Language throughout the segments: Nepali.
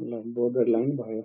ल बोर्डरलाइन भयो।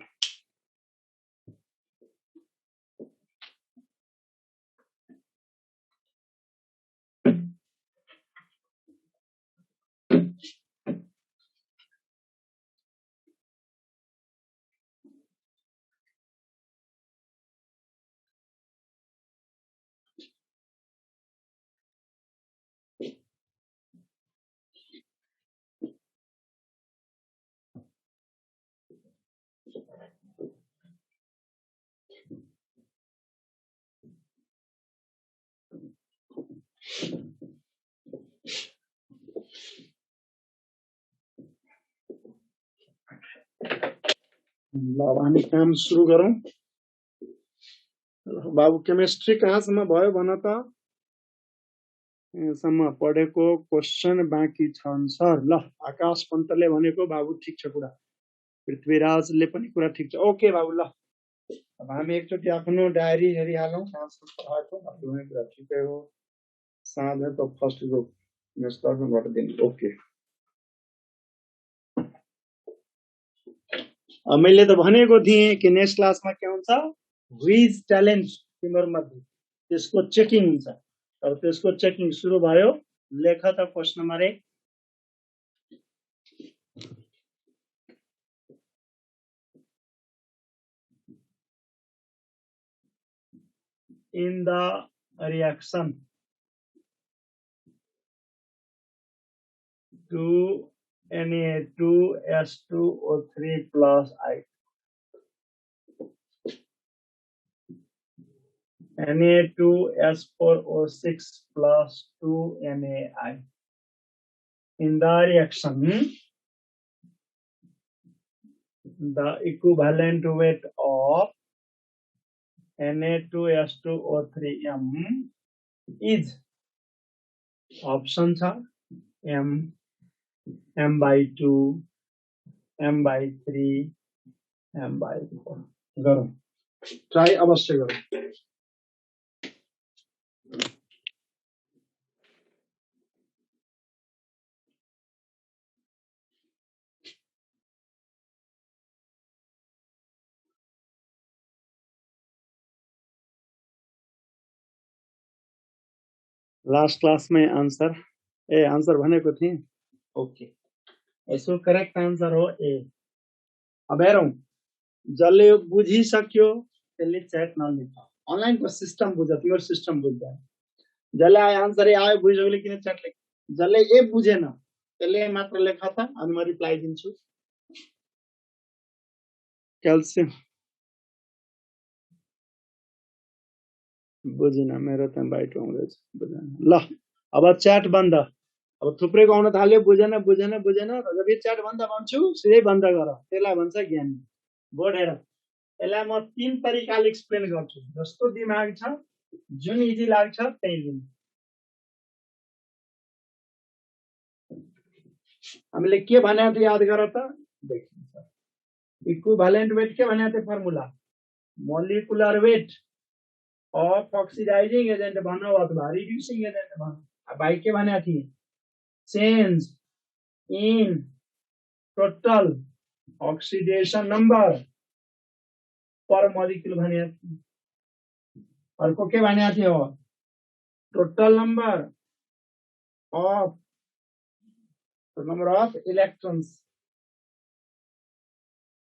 ल अब हामी काम सुरु गरौँ। बाबु केमिस्ट्री कहाँसम्म भयो भन त? यहाँसम्म पढेको क्वेसन बाँकी छन् सर। ल आकाश पन्तले भनेको बाबु ठिक छ कुरा, पृथ्वीराजले पनि कुरा ठिक छ। ओके बाबु ल अब हामी एकचोटि आफ्नो डायरी हेरिहालौँ कहाँसम्म पढाएको। बाबु भने कुरा ठिकै हो, साँझ त फर्स्ट ग्रुप नेक्स्ट दिन। ओके मैले त भनेको थिएँ कि नेक्स्ट क्लासमा के हुन्छ, व्हिज ट्यालेन्ट तिम्रो मध्ये त्यसको चेकिङ हुन्छ। अब त्यसको चेकिङ सुरु भयो। लेख त question number 1। In the reaction to Na2S2O3 plus I, Na2S4O6 plus 2NaI. In the reaction, the equivalent weight of Na2S2O3M is options are M/2, M/3, M/4. गरौँ, ट्राई अवश्य गरौँ। लास्ट क्लास में आंसर आंसर भनेको थिएँ। ओके यसो करेक्ट आंसर हो ए। अब हेरौँ, जसले यो बुझिसक्यो त्यसले च्याट नलेख, अनलाइनको सिस्टम बुझ, तिम्रो सिस्टम बुझ्दैन। जसले आंसर आयो बुझ्योले किन च्याट लेख, जसले ए बुझेन त्यसले मात्र लेख त, अनि म रिप्लाई दिन्छु। क्याल्सियम बुझिन, मेरो त बाइट आउँदैछ, बुझेन। ल अब च्याट बन्द। अब थुप्रैको आउन थाल्यो, बुझेन बुझेन बुझेन, जब यो च्याट बन्द भन्छु सिधै बन्द गर, त्यसलाई भन्छ ज्ञान। बोर्ड हेर, यसलाई म 3 तरिकाले एक्सप्लेन गर्छु, जस्तो दिमाग छ, जुन इजी लाग्छ त्यही लिनु। हामीले के भनेको थियो याद गर त, देखिन्छ। इक्विभ्यालेन्ट वेट के भनेको थियो formula, molecular weight of oxidising agent भनौँ अथवा रिड्यूसिंग एजेंट भनौँ। अब भाइ के भनेको थिए, change in total oxidation number per molecule भनेको थिए। अर्को के भनेको थियो, total number of electrons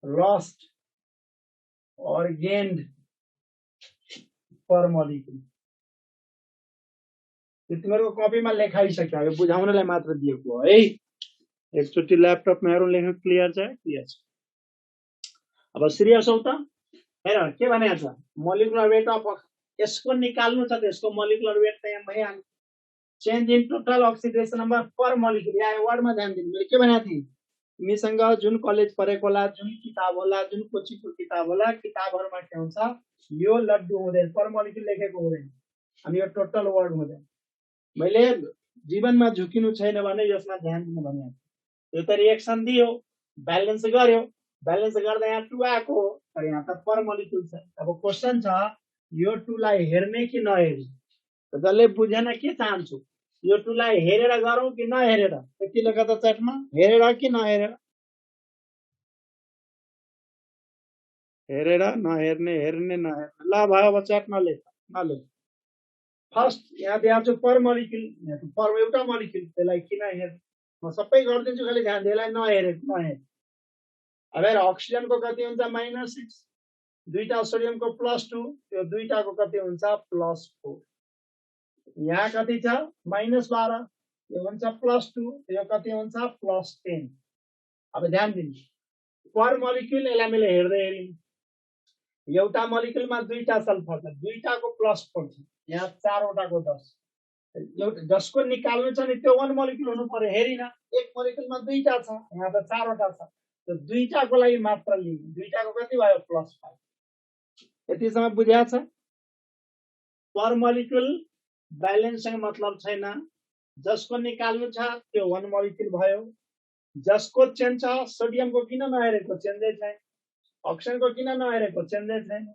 lost और गेन्ड पर मॉलिक्यूल। तिमीहरूको कपीमा लेखाइसक्यो, यो बुझाउनलाई मात्र दिएको है। एकचोटि ल्यापटपमा हेरौँ, लेख क्लियर छ, क्लियर छ। अब सिरियस हौ त, हेर के भनेको छ, मोलिकुलर वेट अफ, यसको निकाल्नु छ, त्यसको मोलिकुलर वेट त यहाँ भइहाल्यो। Change in total oxidation number per molecule, यहाँ वर्डमा ध्यान दिनु। मैले के भनेको थिएँ, तिमीसँग जुन कलेज पढेको होला, जुन किताब होला, जुन कोचिङको किताब होला, किताबहरुमा के हुन्छ, यो लड्डु हुँदैन, पर मॉलिक्यूल लेखेको हुँदैन, अनि यो टोटल वर्ड हुँदैन। मैले जीवनमा झुकिनु छैन भने यसमा ध्यान दिनु भने, यो त रिएक्सन दियो, ब्यालेन्स गर्यो, ब्यालेन्स गर्दा यहाँ 2 आएको हो, तर यहाँ त पर मॉलिक्यूल छ। अब क्वेशन छ, यो 2 लाई हेर्ने कि नहेर्ने, जसले बुझेन के चाहन्छु, यो 2 लाई हेरेर गरौँ कि नहेरेर, यति लेख त च्याटमा, हेरेर कि नहेरेर। हेरेर नहेर्ने, हेर्ने नहेर्ने। ल भयो, अब च्याट नलेख। फर्स्ट यहाँ दिएको छु पर मलिक्युल, पर एउटा मलिक्युल, त्यसलाई किन हेर्ने, म सबै गरिदिन्छु, खालि ध्यान दे, यसलाई नहेर। अब हेर, अक्सिजनको कति हुन्छ -6, दुईटा सोडियमको +2, त्यो दुईटाको कति हुन्छ +4। यहाँ कति छ -12, यो हुन्छ +2, यो कति हुन्छ +10। अब ध्यान दिनु, पर मलिक्युल यसलाई मैले हेर्दै हेरिन्, एउटा मलिक्युलमा दुईटा सल्फर छ, दुईटाको +4 छ, यहाँ चारवटाको 10, एउटा जसको निकाल्नु छ नि त्यो 1 मलिक्युल हुनु पर्यो। हेरिन, एक मलिक्युलमा दुईटा छ, यहाँ त चारवटा छ, त्यो दुईटाको लागि मात्र लिनु, दुईटाको कति भयो +5। यतिसम्म बुझ्या छ? पर मलिक्युल ब्यालेन्ससँग मतलब छैन, जसको निकाल्नु छ त्यो 1 मलिक्युल भयो, जसको चेन्ज छ, सोडियमको किन नहेरेको, चेन्जै छैन, अक्सिजनको किन नहेरेको, चेन्जै छैन।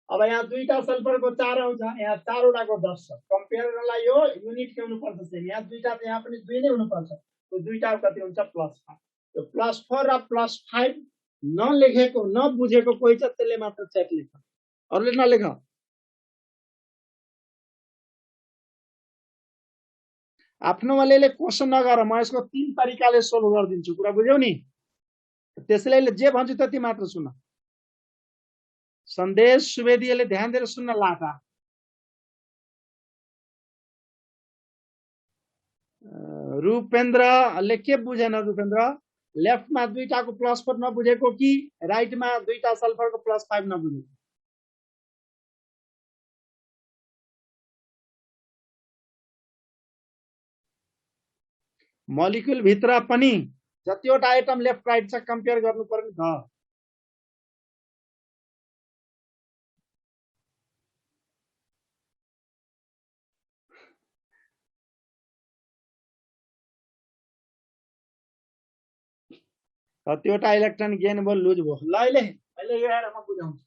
अब यहाँ दुईटा सल्फरको 4 आउँछ, यहाँ चारवटाको 10 छ, कम्पेयर गर्नलाई यो युनिट के हुनुपर्छ सेम, यहाँ दुईटा त यहाँ पनि 2 नै हुनुपर्छ, त्यो दुईटाको कति हुन्छ +5। त्यो +4 र +5 नलेखेको नबुझेको कोही छ त्यसले मात्र च्याट लेख, अरूले नलेख। आफ्नोमा ले क्वेसन नगर, म यसको 3 तरिकाले सोल्भ गरिदिन्छु, कुरा बुझ्यौ नि? त्यसैले जे भन्छु त्यति मात्र सुन। सन्देश सुवेदीले ध्यान दिएर सुन्न लाटा। रूपेन्द्रले के बुझेन? रूपेन्द्र लेफ्टमा दुईटाको +4 नबुझेको कि राइटमा दुईटा सल्फरको +5 नबुझेको? मलिक्युल भित्र पनि जतिवटा आइटम लेफ्ट राइट छ कम्पेयर गर्नु पर्ने छ। कतिवटा इलेक्ट्रोन गेन भयो, लुज भयो। ल अहिले यो हेर, म बुझाउँछु।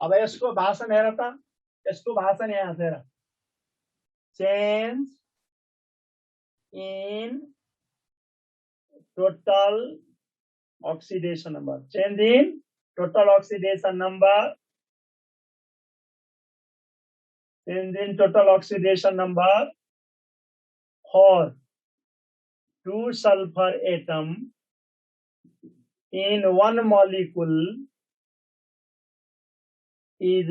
अब यसको भाषण हेर त, यसको भाषण यहाँ छ हेर, change in total oxidation number, change in total oxidation number, change in total oxidation number for 2 sulfur atom in 1 molecule is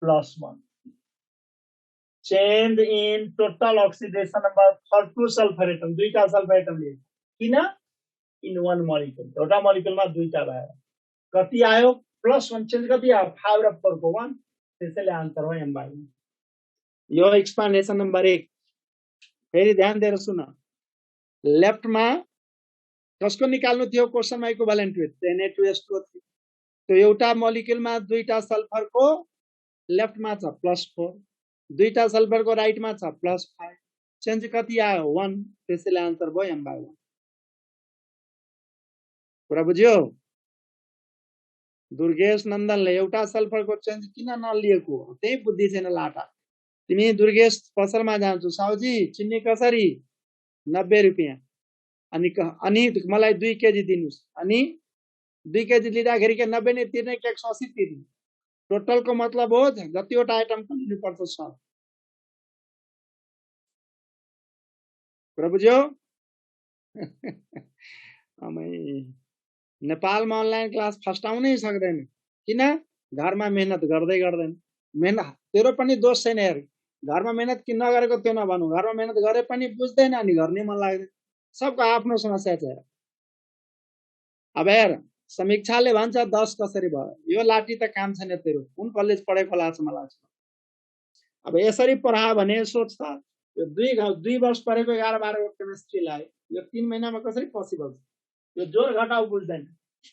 +1. Change in total oxidation number for 2 sulfur atom, दुईटा सल्फर एटम लिए किन इन 1 molecule, एउटा मोलिकुलमा दुईटा भयो, कति आयो +1, चेन्ज कति आयो 5 र 4 को 1, त्यसैले आन्सर हो M/1। यो एक्सप्लेनेसन नम्बर 1। फेरि ध्यान दिएर सुन, लेफ्टमा कसको निकाल्नु थियो क्वेशनमा इक्विभ्यालेन्ट विथ Na2S2O3, त्यो एउटा मोलिकुलमा दुईटा सल्फरको लेफ्टमा छ +4, दुईटा सल्फरको राइटमा छ +5, चेन्ज कति आयो 1, त्यसैले आन्सर भयो M/1। कुरा बुझ्यो? दुर्गेश नन्दनले एउटा सल्फरको चेन्ज किन नलिएको, त्यही बुद्धि छैन लाटा। तिमी दुर्गेश पसलमा जान्छु, साउजी चिन्नी कसरी 90 रुपैयाँ, अनि मलाई 2 केजी दिनुस्, अनि 2 केजी लिँदाखेरि के 90 नै तिर्ने कि 180 तिर्ने? टोटलको मतलब हो जतिवटा आइटमको लिनुपर्छ सर। कुरा बुझ्यो? नेपालमा अनलाइन क्लास फस्टाउनै सक्दैन, किन? घरमा मेहनत गर्दै गर्दैन। मेहनत तेरो पनि दोष छैन हेर, घरमा मेहनत किन नगरेको त्यो नभनु, घरमा मेहनत गरे पनि बुझ्दैन अनि गर्ने मन लाग्दैन, सबको आफ्नो समस्या छ। अब हेर, समीक्षाले भन्छ 10 कसरी भयो, यो लाठी त काम छैन तेरो, कुन कलेज पढेको लाग्छ मलाई। अब यसरी पढायो भने सोच त, यो 2 वर्ष पढेको 11-12 को केमिस्ट्री लाई यो 3 महिनामा कसरी पोसिबल छ? यो जोड घटाउ बुझ्दैन,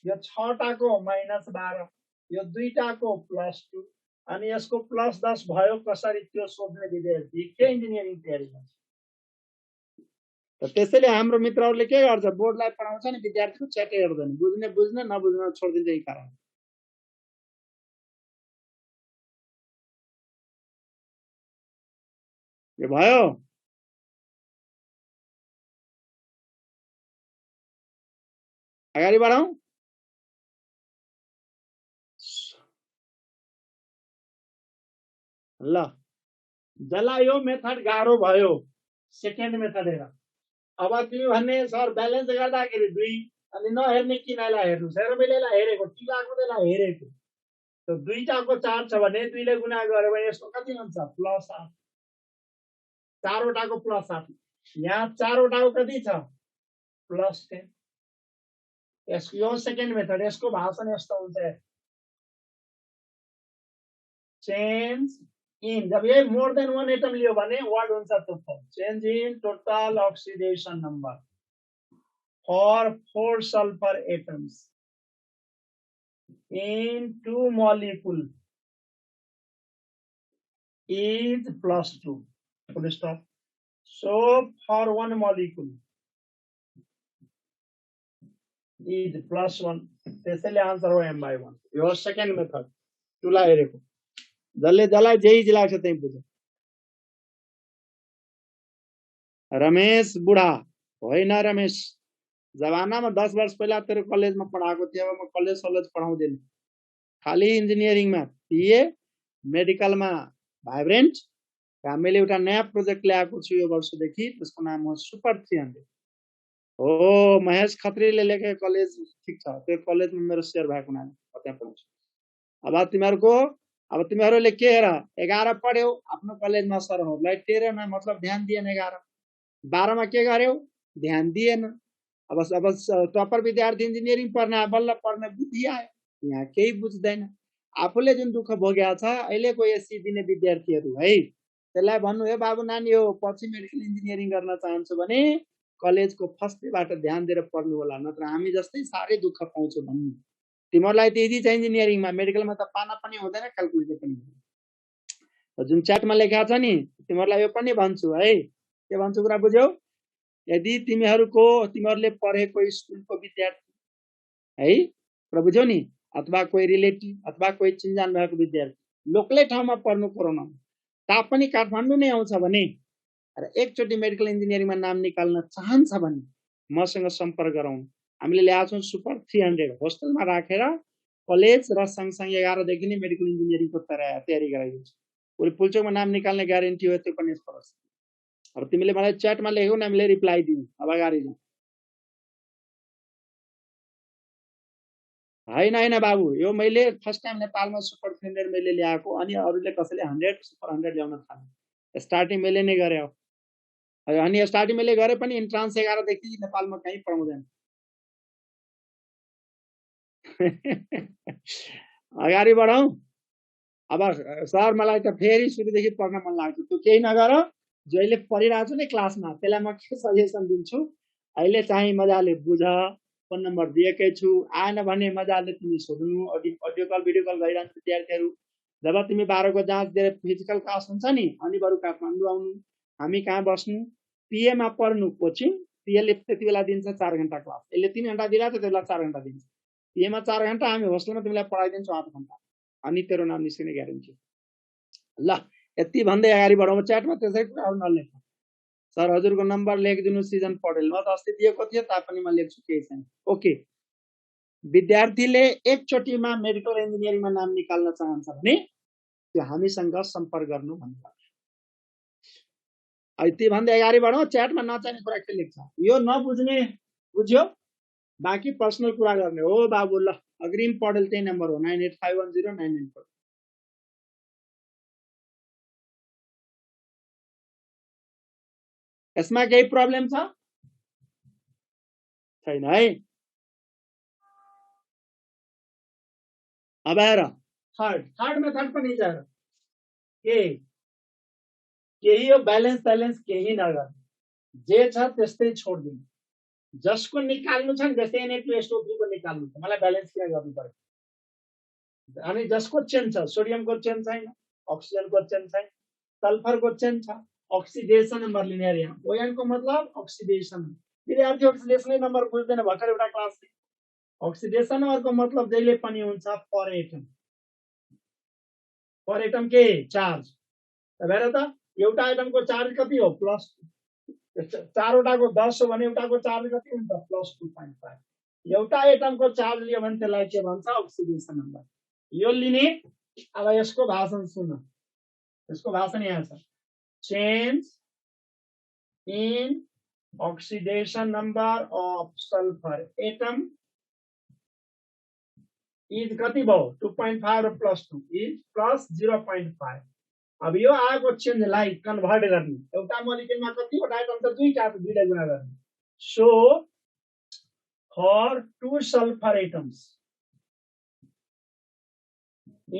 यो 6 टाको -12, यो 2 टाको +2, अनि यसको +10 भयो कसरी, त्यो सोध्ने विद्यार्थी के इन्जिनियरिङ तयारी गर्छ? त्यसैले हाम्रो मित्रहरूले के गर्छ, बोर्डलाई पढाउँछ नि, विद्यार्थीको च्याटै हेर्दैन, बुझ्ने नबुझ्ने छोडिदिन्छ। यही कारण यो भयो। अगाडि बढाउँ। ल जसलाई यो मेथड गाह्रो भयो सेकेन्ड मेथड हेर। अब तिमी भन्ने सर ब्यालेन्स गर्दाखेरि 2 अनि नहेर्ने किन यसलाई हेर्नु हेर मैले यसलाई हेरेको टिकाको त्यसलाई हेरेको त्यो दुईटाको 4 छ भने 2 ले गुणा गर्यो भने यसको कति हुन्छ +8 चारवटाको +8 यहाँ चारवटाको कति छ +10 यसको यो सेकेन्ड मेथड यसको भाषण यस्तो हुन्छ चेन्ज इन जब ये मोर देन 1 एटम लियो भने व्हाट हुन्छ total change in total oxidation number for 4 sulfur atoms in 2 molecule is +2 full stop. So for 1 molecule is +1 त्यसैले आन्सर हो m/1 यो सेकेन्ड मेथड तुला हेरेको जसले जसलाई जे इजी लाग्छ त्यही बुझ रमेश बुढा होइन रमेश जमाना में 10 वर्ष पहला तेरे कॉलेज में पढ़ाको थियो अब म कॉलेज पढ़ाउँदैन खाली इंजीनियरिंग में पीए मेडिकल में भाइब्रेन्ट मैले एउटा नयाँ प्रोजेक्ट ल्याएको छु यो वर्षदेखि त्यसको नाम हो सुपर 300 हो महेश खत्रीले लेखेको कलेज ठीक छ त्यो कलेजमा मेरो शेयर भएको नाम त्यहाँ पढ्छु अब तिमीहरूले के हेर 11 पढ्यौ आफ्नो कलेजमा सरहरूलाई टेरेन मतलब ध्यान दिएन 11 12 मा के गर्यौ ध्यान दिएन अब टपर विद्यार्थी इंजीनियरिंग पढ्न बल्ल पढ्न बुद्धि आयो यहाँ केही बुझ्दैन आफूले जुन दुःख भोगेको छ अहिलेको एससी दिने विद्यार्थीहरू है त्यसलाई भन्नु हे बाबु नानी हो पछि मेडिकल इन्जिनियरिङ गर्न चाहन्छु भने कलेजको फर्स्ट डेबाट ध्यान दिएर पढ्नु होला नत्र हामी जस्तै साह्रै दुःख पाउँछौ भन्नु तिमीहरूलाई त यदि चाहिँ इन्जिनियरिङमा मेडिकलमा त पाना पनि हुँदैन क्याल्कुलेटर पनि हुँदैन जुन च्याटमा लेखेको छ नि तिमीहरूलाई यो पनि भन्छु है के भन्छु कुरा बुझ्यौ यदि तिमीहरूले पढेको स्कुलको विद्यार्थी है कुरा बुझ्यौ नि अथवा कोही रिलेटिभ अथवा कोही चिन्जान भएको विद्यार्थी लोकलै ठाउँमा पढ्नु कोरोना तापनि काठमाडौँ नै आउँछ भने र एकचोटि मेडिकल इन्जिनियरिङमा नाम निकाल्न चाहन्छ भने मसँग सम्पर्क गरौँ हामीले ल्याएको छौं सुपर 300 होस्टेलमा राखेर कलेज र सँगसँगै 11 देखि नै मेडिकल इन्जिनियरिङको तयारी गराइदिन्छ उले पुल्चोकमा नाम निकाल्ने ग्यारेन्टी हो त्यो पनि यस्तो छ अब तिमीले मलाई च्याटमा लेख्यौ न हामीले रिप्लाई दियौ अब अगाडि जाऊ हैन बाबु यो मैले फर्स्ट टाइम नेपालमा सुपर 300 मैले ल्याएको अनि अरूले कसैले 100 सुपर 100 ल्याउन थाले स्टार्टिङ मैले नै गरे हो अनि स्टार्टिङ मैले गरे पनि इन्ट्रान्स 11 देखि नेपालमा कहीँ पाउँदैन अगाडि बढाऊ अब सर मलाई त फेरि सुरुदेखि पढ्न मन लाग्छ त्यो केही नगर जहिले पढिरहेको छु नि क्लासमा त्यसलाई म के सजेसन दिन्छु अहिले चाहिँ मजाले बुझ फोन नम्बर दिएकै छु आएन भने मजाले तिमी सोध्नु अडियो कल भिडियो कल गरिरहनु विद्यार्थीहरू जब तिमी 12 को जाँच दिएर फिजिकल क्लास हुन्छ नि अनि बरु काठमाडौँ आउनु हामी कहाँ बस्नु पीए मा पढ्नु कोचिङ पीए ले त्यति बेला दिन्छ 4 घण्टा क्लास यसले 3 घण्टा दिला त त्यसलाई 4 घण्टा दिन्छ पीए मा 4 घण्टा हामी होस्टेलमा तिमीलाई पढाइदिन्छौ 8 घण्टा अनि तेरो नाम निस्किने ग्यारेन्टी ल यति भन्दै अगाडि बढाउँ च्याटमा त्यसै कुरा नलेख सर हजुरको नम्बर लेखिदिनु सिजन पढेल म त अस्ति दिएको थिएँ तापनि म लेख्छु केही छैन ओके विद्यार्थीले एकचोटिमा मेडिकल इन्जिनियरिङमा नाम निकाल्न चाहन्छ भने त्यो हामीसँग सम्पर्क गर्नु भन्नु यति भन्दै अगाडि बढौँ च्याटमा नचाहिने कुरा के लेख्छ यो नबुझ्ने बुझ्यो बाँकी पर्सनल कुरा गर्ने हो बाबु ल अग्रिम पढेल त्यही नम्बर हो 98510994 यसमा केही प्रब्लम छ छैन है अब हेर थर्ड मेथड पनि छ केही यो ब्यालेन्स केही नगर जे छ त्यस्तै छोड्दिनु जसको निकाल्नु छ नि जस्तै Na2SO3 को निकाल्नु छ मलाई ब्यालेन्स किन गर्नु पर्यो अनि जसको चेन छ सोडियमको चेन छैन अक्सिजनको चेन छैन सल्फरको चेन छ ऑक्सीडेशन नंबर लिने यहाँ ओएन को मतलब ऑक्सीडेशन विद्यार्थी ऑक्सीडेशन नंबर बुझ्दैन भर्खर एउटा क्लास ऑक्सीडेशन नंबर को मतलब जहिले पनि हुन्छ पर एटम के चार्ज हेर त एउटा एटम को चार्ज कति हो +2 चारवटा को 10 हो भने एउटा को चार्ज कति हुन्छ +2.5 एउटा एटम को चार्ज लियो भने त्यसलाई के भन्छ ऑक्सीडेशन नंबर यो लिने अब यसको भाषण सुन इसको भाषण यहाँ छ change in oxidation number of sulfur atom is कति भयो 2.5 र +2 is +0.5 अब यो आएको चेन्जलाई कन्भर्ट गर्ने एउटा मोलिक्युलमा कतिवटा आइटम छ दुईटा त दुईलाई गुणा गर्ने so for 2 sulfur atoms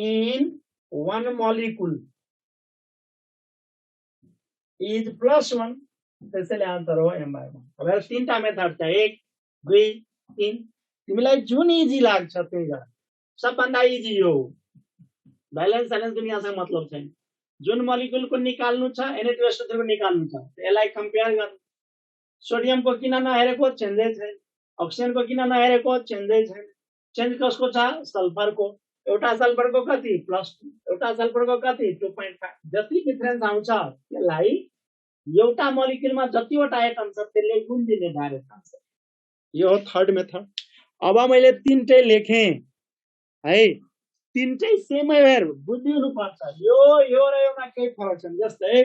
in one molecule is +1 त्यसैले आन्सर हो m/1 अब यहाँ तीनटा मेथड छ 1 2 3 तिमीलाई जुन इजी लाग्छ त्यही गर सबभन्दा इजी हो ब्यालेन्स साइलेन्स दुनियासँग मतलब छैन जुन मोलिक्युल को निकाल्नु छ Na2SO3 को निकाल्नु छ यसलाई कम्पेयर गर्नु सोडियम को किन नहेरेको चेन्जै छैन अक्सिजन को किन नहेरेको चेन्जै छैन चेन्ज कसको छ सल्फर को एउटा सल्फर को कति +2 एउटा सल्फर को कति 2.5 जति डिफरेन्स आउँछ त्यसलाई एउटा मोलिक्युलमा जतिवटा आइटम छ त्यसले गुण दिने डाइरेक्ट आन्सर यो हो थर्ड मेथड अब मैले तीनटै लेखे है तीनटै सेमै भएर बुझिनु पर्छ यो र योमा केही फरक छैन जस्तै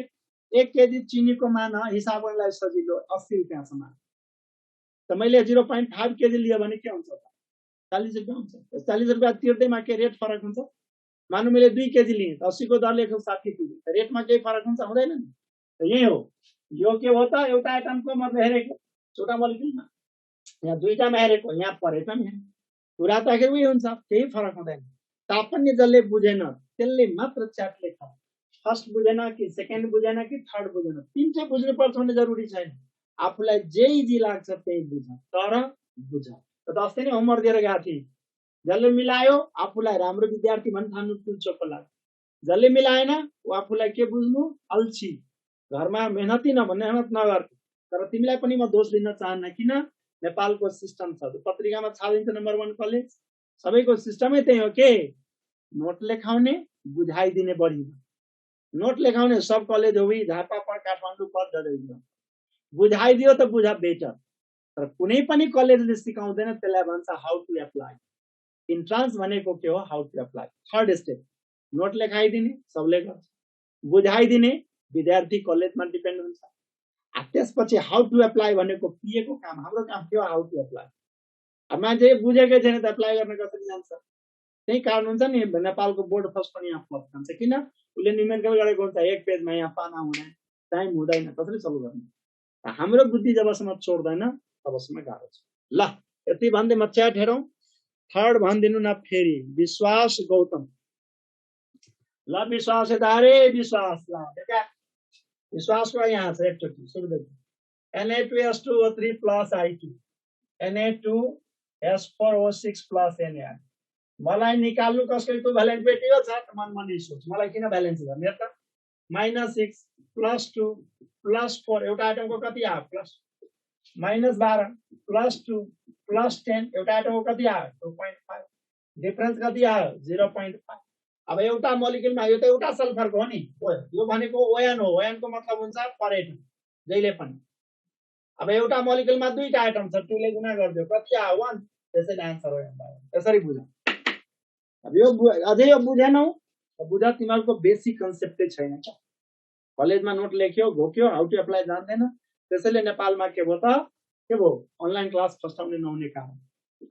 1 केजी चिनीको मान हिसाब गर्नलाई सजिलो 80 रुपैयाँसम्म त मैले 0.5 केजी लियो भने के हुन्छ त 40 रुपैयाँ हुन्छ 40 रुपैयाँ तिर्दैमा के रेट फरक हुन्छ मानु मैले 2 केजी लिएँ 80 को दरले 160 तिरे रेटमा केही फरक हुन्छ हुँदैन नि यही हो यो के हो त एउटा आइटमको मतलब हेरेको एउटा मोलिक्युलमा यहाँ दुईटामा हेरेको यहाँ परेको नि कुरा त आखिर उही हुन्छ केही फरक हुँदैन तापनि जसले बुझेन त्यसले मात्र च्याट लेख फर्स्ट बुझेन कि सेकेन्ड बुझेन कि थर्ड बुझेन तीनटै बुझ्नु पर्छ भन्ने जरुरी छैन आफूलाई जे इजी लाग्छ त्यही बुझ तर बुझ त अस्ति नै होमवर्क दिएर गएको थिएँ जसले मिलायो आफूलाई राम्रो विद्यार्थी भन्न ठान्नु पुल्चोको लाग्छ जसले मिलाएन ऊ आफूलाई के बुझ्नु अल्छी घरमा मेहनती नभन्ने मेहनत नगर तर तिमीलाई पनि म दोष दिन चाहन्न किन नेपालको सिस्टम छ पत्रिकामा छापिन्छ नम्बर 1 कलेज सबैको सिस्टमै त्यही हो के नोट लेखाउने बुझाइदिने बढी नोट लेखाउने सब कलेज हो झापा पर काठमाडौँ पर जदैदियो बुझाइदियो त बुझा बेटर तर कुनै पनि कलेजले सिकाउँदैन त्यसलाई भन्छ हाउ टु एप्लाई इन्ट्रान्स भनेको के हो how to apply third step note लेखाइदिने सबले गर्छ बुझाइदिने विद्यार्थी कलेजमा डिपेन्ड हुन्छ त्यसपछि हाउ टु एप्लाई भनेको पिए को काम हाम्रो काम के हो हाउ टु एप्लाई अब मान्छे बुझेकै छैन त एप्लाई गर्न कसरी जान्छ त्यही कारण हुन्छ नि नेपालको बोर्ड फर्स्ट पनि यहाँ फ्लप खान्छ किन उसले न्युमेरिकल गरेको हुन्छ एक पेजमा यहाँ पाना हुने टाइम हुँदैन कसरी सल्भ गर्ने हाम्रो बुद्धि जबसम्म छोड्दैन तबसम्म गाह्रो छ ल यति भन्दै म च्याट हेरौँ थर्ड भनिदिनु न फेरि विश्वास गौतम ल विश्वास यतारे विश्वास ल देखा विश्वास को यहाँ छ एकचोटि सुन्दै Na2S2O3 plus I2 Na2S4O6 plus Na मलाई निकाल्नु कसको इक्विभ्यालेन्ट भेटियो छ त मनमनी सोच मलाई किन ब्यालेन्स गर्ने त -6 +2 +4 एउटा आइटमको कति आयो प्लस -12 +2 +10 एउटा आइटमको कति आयो 2.5 डिफरेन्स कति आयो 0.5 अब एउटा मोलिक्युलमा यो त एउटा सल्फरको हो नि यो भनेको ओएन हो ओएन को मतलब हुन्छ परेटन जहिले पनि अब एउटा मोलिक्युलमा दुईटा आइटम छ 2 ले गुणा गर्दियो कति आयो 1 त्यसैले आन्सर हो यसरी बुझ अब यो अझै यो बुझेनौ बुझ तिमीहरुको बेसिक कन्सेप्टै छैन क्या कलेजमा नोट लेख्यो घोक्यो हाउ टु एप्लाई जान्दैन त्यसैले नेपालमा के भयो त के भयो अनलाइन क्लास फस्टाउने नहुने कारण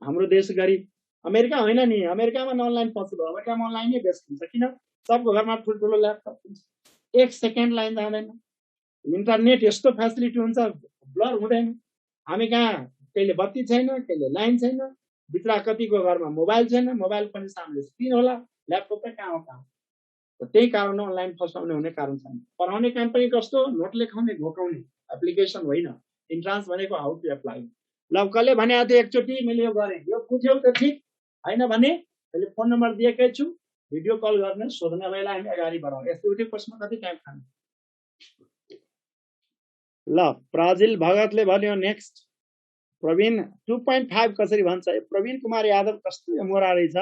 हाम्रो देश गरी अमेरिका होइन नि अमेरिकामा अनलाइन पोसिबल अमेरिकामा अनलाइन नै बेस्ट हुन्छ किन सबको घरमा ठुलठुलो ल्यापटप हुन्छ 1 सेकेन्ड लाइन जाँदैन इन्टरनेट यस्तो फ्यासिलिटी हुन्छ ब्लर हुँदैन हामी कहाँ कहिले बत्ती छैन कहिले लाइन छैन भित्र कतिको घरमा मोबाइल छैन मोबाइल पनि सामने स्क्रिन होला ल्यापटप त कहाँ हो कहाँ त्यही कारण अनलाइन फस्टाउने हुने कारण छैन पढाउने काम पनि कस्तो नोट लेखाउने घोकाउने एप्लिकेसन होइन इन्ट्रान्स भनेको हाउ टु एप्लाई ल कसले भने थियो एकचोटि मैले यो गरे यो बुझ्यौ त ठीक हैन भने मैले फोन नम्बर दिएकै छु भिडियो कल गर्ने सोध्ने बेला हामी अगाडि बढाउँ यस्तो उठे प्रश्न कति टाइम खाने ल प्राजिल भगतले भन्यो नेक्स्ट प्रवीण 2.5 कसरी भन्छ प्रवीण कुमार यादव कस्तो मोरा रहेछ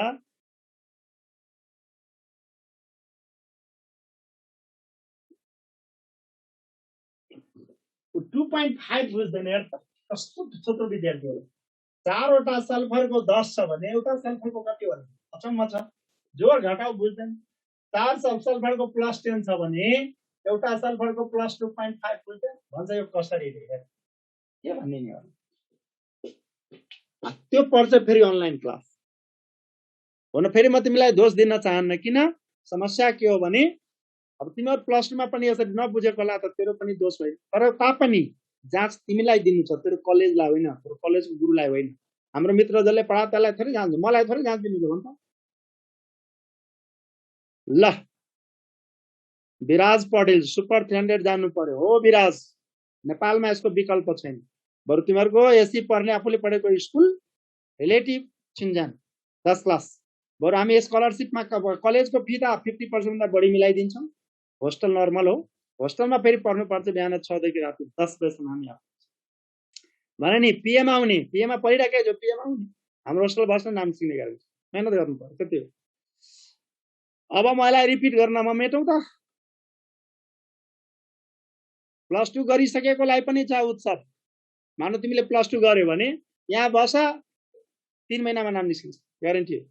2.5 बुझ्दैन यार कस्तो छोटो विद्यार्थी हो चारवटा सल्फरको 10 छ भने एउटा सल्फरको कति हो अचम्म छ जोड घटाउ बुझ्दैन 4 सल्फरको प्लस 10 छ भने एउटा सल्फरको प्लस 2.5 हुन्छ भन्छ। यो कसरी रे के भन्ने नि हो त्यो पर्छ फेरि अनलाइन क्लास हुन। फेरि म तिमीलाई दोष दिन चाहन्न। किन समस्या के हो भने अब तिमीहरु प्लस 2 मा पनि यसरी नबुझेकोला त तेरो पनि दोष होइन। तर तापनि जाँच तिमीलाई दिनु छ, तेरो कलेजलाई होइन, तेरो कलेजको गुरुलाई होइन। हाम्रो मित्र जसले पढा त्यसलाई थोरै जाँच, मलाई थोरै जाँच दिनु हो भन्छ। ल विराज पौडेल सुपर 300 जानु पर्यो हो। विराज नेपालमा यसको विकल्प छैन। बरु तिमीहरुको एससी पढ्ने आफूले पढेको स्कुल रिलेटिभ छिन्जान 10 क्लास। बरु हामी स्कलरशिपमा कलेजको फी त 50% भन्दा बढी मिलाइदिन्छौँ। होस्टल नर्मल हो। होस्टलमा फेरि पढ्नु पर्छ बिहान 6 देखि राति 10 बजेसम्म हामी आउँछौँ भने नि पीएम आउने, पीएममा पढिराखे जो पीएम आउने। हाम्रो होस्टल बस्न नाम सिक्ने गरेको छ। मेहनत गर्नु पर्छ त्यति हो। अब मलाई रिपिट गर्न म मेटौँ त। प्लस 2 गरिसकेकोलाई पनि छ उत्सव। मानौ तिमीले प्लस 2 गर्यो भने यहाँ बस 3 महिनामा नाम निस्किन्छ, ग्यारेन्टी हो।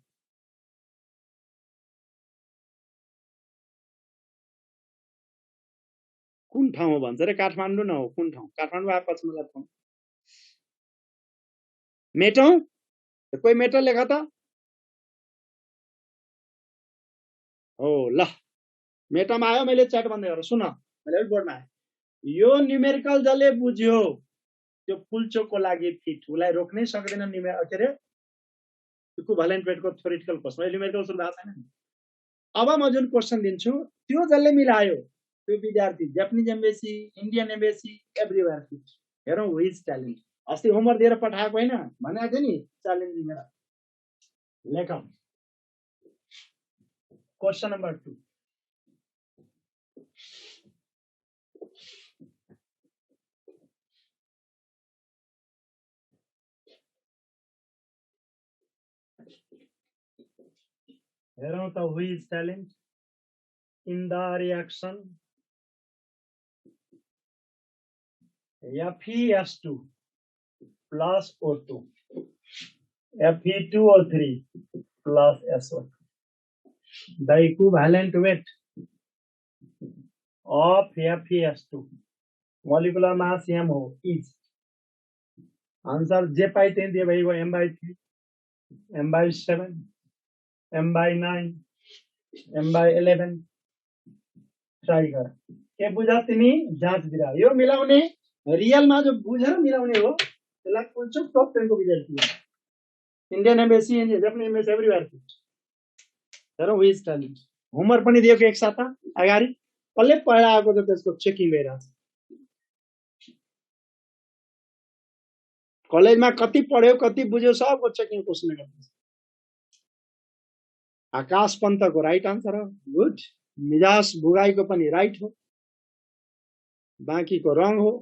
कुन ठाउँ हो भन्छ रे? काठमाडौँ न हो? कुन ठाउँ? काठमाडौँ आएपछि मलाई फोन मेटौँ। कोही मेटर लेख त। हो ल मेटामा आयो। मैले च्याट बन्द गरेँ। सुन मैले बोर्डमा आयो। यो न्युमेरिकल जसले बुझ्यो त्यो फुलचोकको लागि फिट उसलाई रोक्नै सक्दैन। के अरे इक्विभ्यालेन्ट वेटको थ्योरेटिकल क्वेशन न्युमेरिकल सुरु भएको छैन। अब म जुन क्वेशन दिन्छु त्यो जसले मिलायो त्यो विद्यार्थी Japanese embassy, Indian embassy, everywhere fit. हेरौँ हु इज ट्यालेन्ट। अस्ति होमवर्क दिएर पठाएको होइन भनेको थियो नि च्यालेन्ज मेरा। लेखौँ क्वेशन नम्बर 2। हेरौँ त who is talent in the reaction FeS2 plus O2 Fe2O3 plus SO2. The equivalent weight of FeS2 molecular mass M is answer जे पाई त्यही दिए भाइ वो M/3 M/7 M/9 M/11 try गर के बुझा तिमी जाँच दिरा यो मिलाउने रियल मा जो बुझेर मिलाउने हो त्यसलाई कुलचोक टप 10 को विद्यार्थी हो। Indian embassy Japanese embassy everywhere तर हु इज ट्यालेन्ट होमवर्क पनि दिएको एक साता अगाडि कसले पढाएको छ त्यसको चेकिङ गरिरहेछ। कलेजमा कति पढ्यो कति बुझ्यो सबको चेकिङ क्वेशन गर्छ। आकाश पन्तको राइट आन्सर हो। गुड। मिजास बुगाईको पनि राइट हो। बाँकीको रङ हो।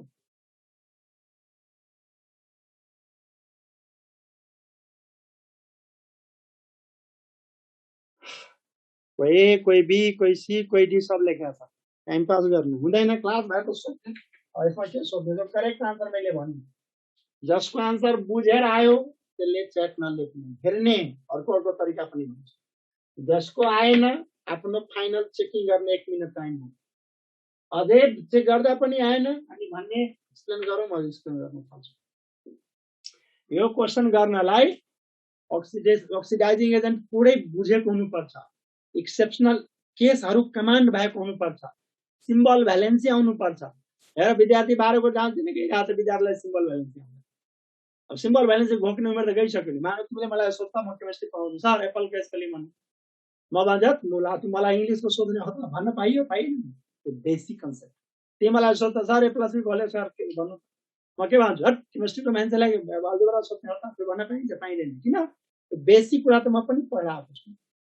कोही ए कोही बी कोही सी कोही डी सब लेखेको छ। टाइम पास गर्नु हुँदैन। क्लास भएको सोध्नु यसमा के सोध्नु करेक्ट आन्सर मैले भन्नु। जसको आन्सर बुझेर आयो त्यसले च्याटमा लेख्नु। हेर्ने अर्को तरिका पनि भन्छु। जसको आएन आफ्नो फाइनल चेकिङ गर्ने 1 मिनेट टाइम हो। अझै चेक गर्दा पनि आएन अनि भन्ने एक्सप्लेन गरौँ। म एक्सप्लेन गर्न चाहन्छु। यो क्वेशन गर्नलाई अक्सिडाइजिङ एजेन्ट पुरै बुझेको हुनुपर्छ। एक्सेप्सनल केसहरू कमान्ड भएको हुनुपर्छ। सिम्बल भ्यालेन्सी आउनुपर्छ। हेर विद्यार्थी 12 को जाँच दिने गइरहेको छ विद्यार्थीलाई सिम्बल भ्यालेन्सी आउँदैन। अब सिम्बल भ्यालेन्सी घोक्ने उमेर त गइसक्यो नि। मानव तिमीले मलाई सोध्दा म केमिस्ट्री पढाउँछु सर एप्पलको स्पेलिङ म भन्छ मलाई इङ्ग्लिसको सोध्ने हो त भन्न पाइयो पाइएन। बेसिक कन्सेप्ट तिमीलाई सोध्दा सर ए+बी भले सर के भन्नु म के भन्छु हट केमिस्ट्रीको मान्छेलाई अलजेब्रा सोध्ने हो त त्यो भन्न पाइन्छ पाइँदैन। किन बेसिक कुरा त म पनि पढाएको छु।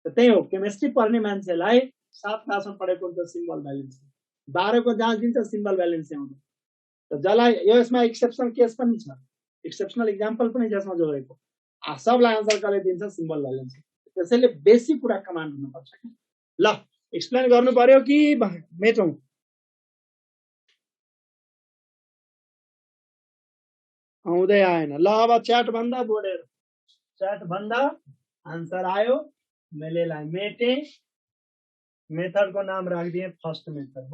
त्यही हो केमिस्ट्री पढ्ने मान्छेलाई 7 क्लासमा पढेको हुन्छ सिम्बल भ्यालेन्सी 12 को जाँच दिन्छ सिम्बल भ्यालेन्सी आउँदैन। त जसलाई यसमा एक्सेप्सनल केस पनि छ एक्सेप्सनल एक्जाम्पल पनि यसमा जोडेको सबलाई आन्सर कसले दिन्छ सिम्बल भ्यालेन्सी। त्यसैले बेसिक कुरा कमान्ड हुनुपर्छ। ल एक्सप्लेन गर्नु पर्यो कि मेटौँ? आउँदै आएन। ल अब च्याट भन्दा बोलेर च्याट भन्दा आन्सर आयो मैले लाई मेटे मेथड को नाम राख दिए फर्स्ट मेथड।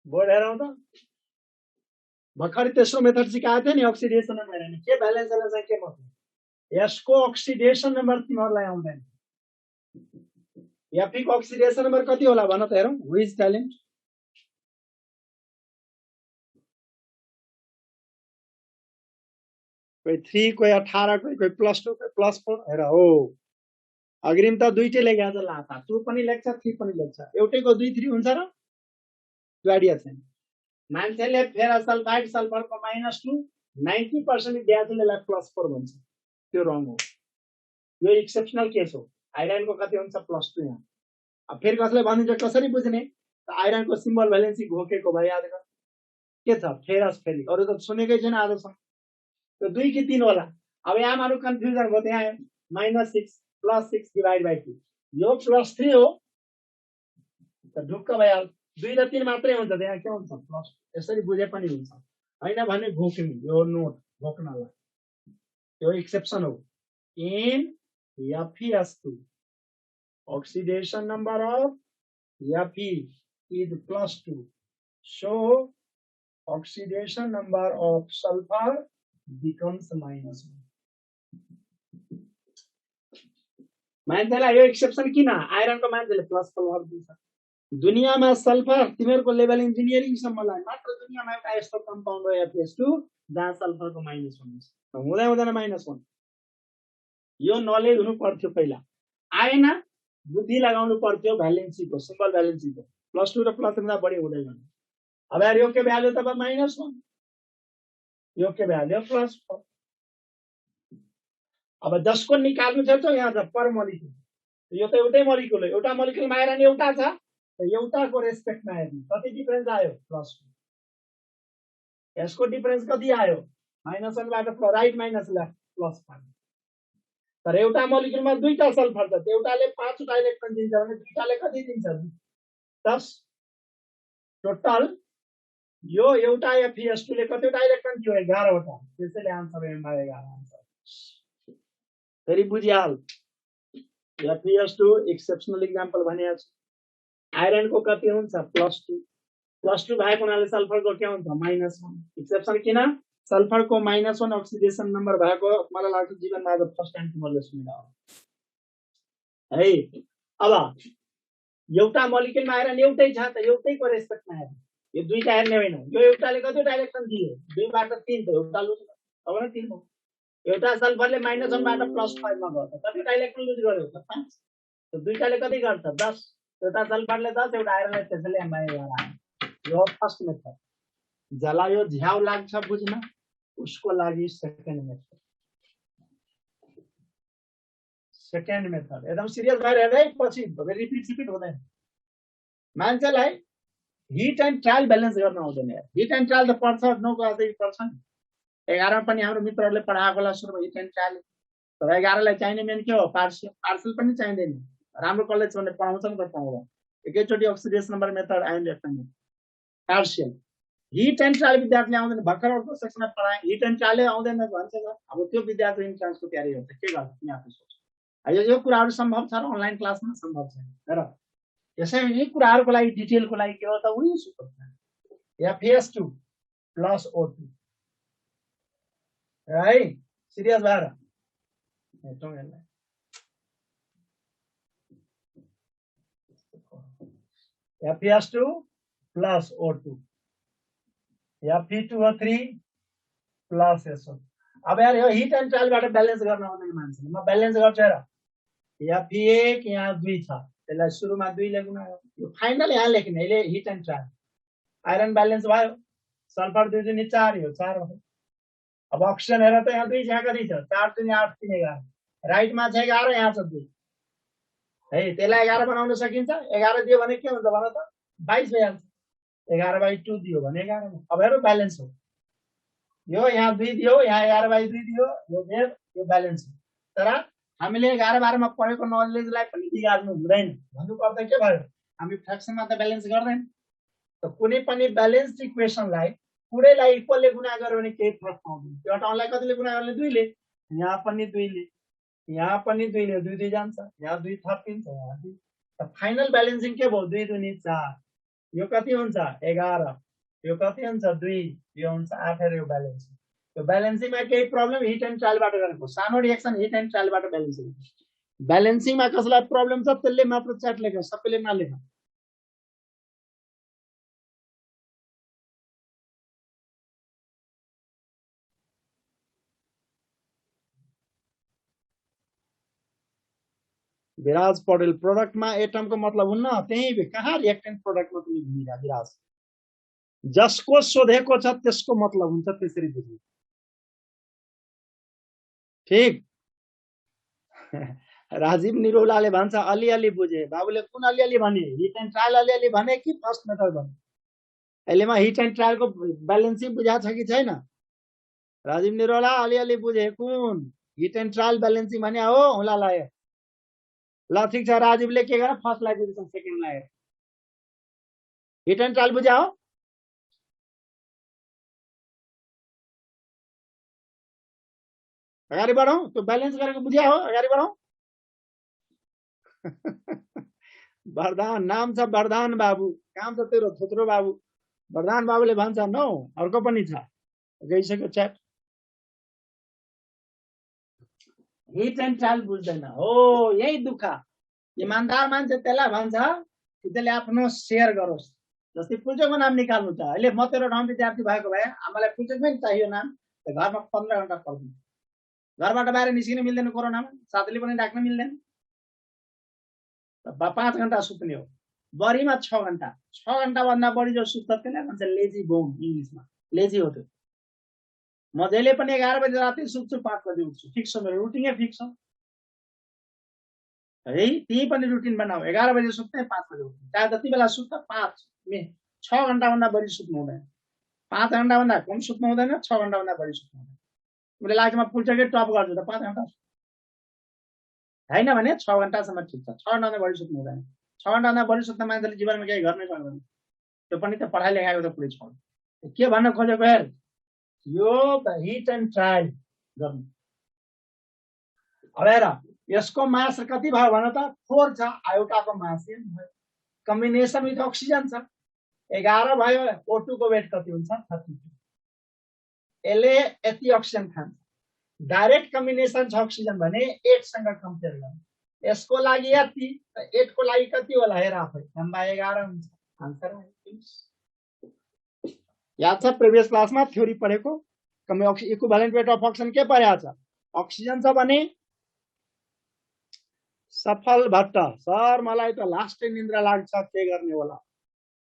बोर्ड हेरौँ त भर्खर तेस्रो मेथड सिकाएको थियो नि अक्सिडेसन नम्बर हेर्ने के ब्यालेन्स चाहिँ के मतलब यसको अक्सिडेसन नम्बर तिमीहरूलाई आउँदैन। एफी को अक्सिडेसन नम्बर कति होला भन त हेरौँ। हु इज टेलिङ? कोही 3 कोही 18 कोही +2 कोही +4 हेर हो अग्रिम त दुईटै लेखेको छ लाता 2 पनि लेख्छ 3 पनि लेख्छ एउटैको 2 3 हुन्छ र गाडिया छैन। मान्छेले फेरस सल्फाइड सल्फरको -2 90% विद्यार्थीले +4 भन्छ त्यो रङ हो। यो एक्सेप्सनल केस हो। आइरनको कति हुन्छ +2 यहाँ। अब फेरि कसले भनिन्छ कसरी बुझ्ने आइरन को सिम्बल भ्यालेन्सी घोकेको भयो याद गर के छ फेरस फेरि अरु त सुनेकै छैन आजसम्म तो 2 कि 3 होला। अब यहाँ मानु कन्फ्युजन भयो त्यहाँ -6 +6 डिवाइड बाइ 2 यो +3 हो त ढुक्क भइहाल्यो 2 र 3 मात्रै हुन्छ त्यहाँ के हुन्छ प्लस यसरी बुझे पनि हुन्छ हैन भने घोक्नु यो नोट घोक्नलाई यो एक्सेप्सन हो। In Fe2 oxidation number of Fe is +2 so oxidation number of sulfur becomes -1। मान्छेलाई यो एक्सेप्सन किन आइरन को मान्छेले प्लस प्रभाव दिन्छ। दुनियामा सल्फर तिमीहरुको लेभल इन्जिनियरिङ सम्मलाई मात्र दुनियामा एउटा यस्तो कम्पाउन्ड हो Fe2 जहाँ सल्फरको -1 हुन्छ हुँदै हुँदैन -1। यो नलेज हुनु पर्थ्यो पहिला आएन बुद्धि लगाउनु पर्थ्यो भ्यालेन्सीको सिम्बल भ्यालेन्सीको +2 र +3 भन्दा बढी हुँदैन। अब यार यो के भ्यालु त -1 यो के भ्यालु +4। अब जसको निकाल्नु छ त यहाँ छ पर मोलिक्युल यो त एउटै मोलिक्युल हो एउटा मोलिक्युलमा आइरन एउटा छ एउटाको रेस्पेक्टमा हेर्नु कति डिफरेन्स आयो +2 यसको डिफरेन्स कति आयो -1 बाट राइट माइनस लेफ्ट +5 तर एउटा मोलिक्युलमा दुईटा सल्फर छ एउटाले 5 वटा इलेक्ट्रोन दिन्छ भने दुईटाले कति दिन्छ 10 टोटल यो एउटा Fe2 ले कतिवटा इलेक्ट्रोन दियो 11 वटा त्यसैले आन्सर एममा 11 आन्सर फेरि बुझिहाल। Fe2 एक्सेप्सनल एक्जाम्पल भनेको छ आइरन को कति हुन्छ +2 भएको हुनाले सल्फर को के हुन्छ -1 एक्सेप्सन किन सल्फर को -1 अक्सिडेसन नम्बर भएको मलाई लाग्छ जीवनमा आज फर्स्ट टाइम तिमीले सुनेको हो है। अब एउटा मोलिक्युलमा आइरन एउटै छ त एउटैको रेस्पेक्टमा हेर्नु यो दुईटा हेर्ने होइन यो एउटाले कतिवटा इलेक्ट्रोन दियो 2 बाट 3 त एउटा लुज अब न 3 हो एउटा सल्फरले -1 बाट +5 मा गयो त कतिवटा इलेक्ट्रोन लुज गर्यो त 5 त दुईटाले कति गर्छ 10 एउटा सल्फरले 10 एउटा आइरनले त्यसैले एमआई गरायो यो फर्स्ट मेथड। जसलाई यो झ्याउ लाग्छ बुझ्न उसको लागि सेकेन्ड मेथड। सेकेन्ड मेथड एकदम सिरियस भएर हेर्दै पछि रिपिट हुँदैन। मान्छेलाई हिट एन्ड ट्रायल ब्यालेन्स गर्न आउँदैन यार हिट एन्ड ट्रायल त पर्छ 9 क्लासदेखि पर्छ नि 11 मा पनि हाम्रो मित्रहरूले पढाएको होला सुरुमा हिट एन्ड ट्रायल तर 11 लाई चाहिने मेन के हो पार्सल पनि चाहिँदैन राम्रो कलेज भने पढाउँछन् त पाउँदैन एकैचोटी oxidation number method and F N partial hit and trial विद्यार्थीले आउँदैन भर्खर अर्को सेक्सनमा पढाए हिट एन्ड ट्रायल आउँदैन भन्छ अब त्यो विद्यार्थी इन्ट्रान्सको तयारी गर्छ के गर्छ तिमी आफै सोच यो कुराहरु सम्भव छ र अनलाइन क्लासमा सम्भव छैन तर यसैले यी कुराहरुको लागि डिटेलको लागि के हो त उही सुपर Fe2 + O2 है सिरियस भएर हेटौँ यसलाई Fe2 + O2 Fe2O3 + SO। अब यार यो हिट एन्ड ट्रायलबाट ब्यालेन्स गर्न आउँदैन मान्छेले म ब्यालेन्स गर्छु हेर Fe1 यहाँ 2 छ त्यसलाई सुरुमा 2 लेख्नु यो फाइनल यहाँ लेख्ने अहिले hit and trial iron balance भयो सल्फर 2 दुनी 4 यो 4 हो। अब अक्सिजन हेर त यहाँ 2 यहाँ कति छ 4 दुनी 8 3 11 राइटमा छ 11 यहाँ छ 2 है त्यसलाई 11 बनाउन सकिन्छ 11 दियो भने के हुन्छ भन त 22 भइहाल्छ 11/2 दियो भने 11 अब हेरौ ब्यालेन्स हो यो यहाँ 2 दियो यहाँ 11/2 दियो यो फेर यो ब्यालेन्स हो तर हामीले 11 12 मा पढेको नलेजलाई पनि बिगार्नु हुँदैन भन्नु पर्दा के भयो हामी फ्र्याक्सनमा त ब्यालेन्स गर्दैन त कुनै पनि ब्यालेन्स्ड इक्वेसनलाई पुरैलाई इक्वलले गुणा गर्यो भने केही फरक पाउँदैन त्यो हटाउनलाई कतिले गुणा गर्ने 2 ले यहाँ पनि 2 ले यहाँ पनि 2 ले 2 2 जान्छ, यहाँ 2 थपिन्छ, यहाँ 2। फाइनल ब्यालेन्सिङ के भयो? 2 2 4, यो कति हुन्छ? 11, यो कति हुन्छ? 2, यो हुन्छ 8 र यो ब्यालेन्सिङ। यो ब्यालेन्सिङमा केही प्रब्लम हिट एन्ड ट्रायलबाट गरेको, सानो रिएक्सन हिट एन्ड ट्रायलबाट ब्यालेन्सिङ। ब्यालेन्सिङमा कसैलाई प्रब्लम छ त्यसले मात्र च्याट लेख, सबैले नलेख। विराज पौडेल प्रोडक्टमा एटमको मतलब हुन्न, त्यही कहाँ रिएक्टेन्ट प्रोडक्टमा पनि भूमिका विराज। जसको सोधेको छ त्यसको मतलब हुन्छ, त्यसरी बुझ्नु। ठीक। राजीव निरौलाले भन्छ अलिअलि बुझे। बाबुले कुन अलिअलि भने? हिट एन्ड ट्रायल अलिअलि भने कि फर्स्ट मेथड भने? अहिलेमा हिट एन्ड ट्रायलको ब्यालेन्सिङ बुझाएको छ कि छैन? राजीव निरौला अलिअलि बुझे। कुन? हिट एन्ड ट्रायल ब्यालेन्सिङ भने हो होला लाग्यो। ल ठिक छ, राजीवले के गर? फर्स्ट लाई बुझ्छ, सेकेन्ड लाई हिट एन्ड ट्रायल बुझ्या हो। अगाडि बढौँ, त्यो ब्यालेन्स गरेको बुझ्या हो, अगाडि बढौँ। वरदान नाम छ, वरदान बाबु। काम छ तेरो थोत्रो बाबु। वरदान बाबुले भन्छ नौ, अर्को पनि छ, गइसक्यो च्याट। हिट एन्ड ट्रायल बुझ्दैन हो, यही दुःख। इमान्दार मान्छे त्यसलाई भन्छ कि त्यसले आफ्नो सेयर गरोस्। जस्तै फुलचोकको नाम निकाल्नु छ, अहिले म तेरो ठाउँ विद्यार्थी भएको भए आमालाई फुलचोकमै चाहियो नाम, त घरमा 15 घण्टा पर्दैन, घरबाट बाहिर निस्किन मिल्दैन, कोरोनामा साथीले पनि डाक्न मिल्दैन, 5 घण्टा सुत्ने हो, बढीमा 6 घण्टा। 6 घण्टाभन्दा बढी जो सुत्छ त्यसलाई भन्छ लेजी बोन, इङ्ग्लिसमा लेजी हो त्यो। म जहिले पनि 11 बजे राति सुत्छु, 5 बजे उठ्छु, फिक्स हो, मेरो रुटिनै फिक्स हो है। त्यही पनि रुटिन बनाऊ, 11 बजे सुत्ने, 5 बजे उठ्ने, चाहे जति बेला सुत्छ, 6 घण्टाभन्दा बढी सुत्नु हुँदैन, 5 घण्टाभन्दा कम सुत्नु हुँदैन, 6 घण्टाभन्दा बढी सुत्नु हुँदैन। उसले लाग्छ म फुलचोकै टप गर्छु त 5 घण्टा होइन भने 6 घण्टासम्म ठिक छ, 6 घण्टाभन्दा बढी सुत्नु हुँदैन। 6 घण्टाभन्दा बढी सुत्ने मान्छेले जीवनमा केही गर्नै सक्दैन, त्यो पनि त पढाइ लेखाएको त पुरै छोड। के भन्न खोजेको हेर, यो हिट एन्ड ट्रायल गर्नु। अब हेर, यसको मास कति भयो भन त? 4 छ, एउटाको मास भयो, कम्बिनेसन विथ अक्सिजन छ, 11 भयो। O2 को वेट कति हुन्छ? 32। यसले यति अक्सिजन खान्छ। डाइरेक्ट कम्बिनेसन छ अक्सिजन भने 8 सँग कम्पेयर गर्नु। यसको लागि यति, 8 को लागि कति होला हेर आफै, लम्बा 11 हुन्छ, आन्सर याद छ? प्रिभियस क्लासमा थ्योरी पढेको इक्विभ्यालेन्ट वेट अफ अक्सिजन के पढाएको छ? अक्सिजन छ भने सफल भट्ट सर मलाई त लास्टै निन्द्रा लाग्छ, के गर्ने होला?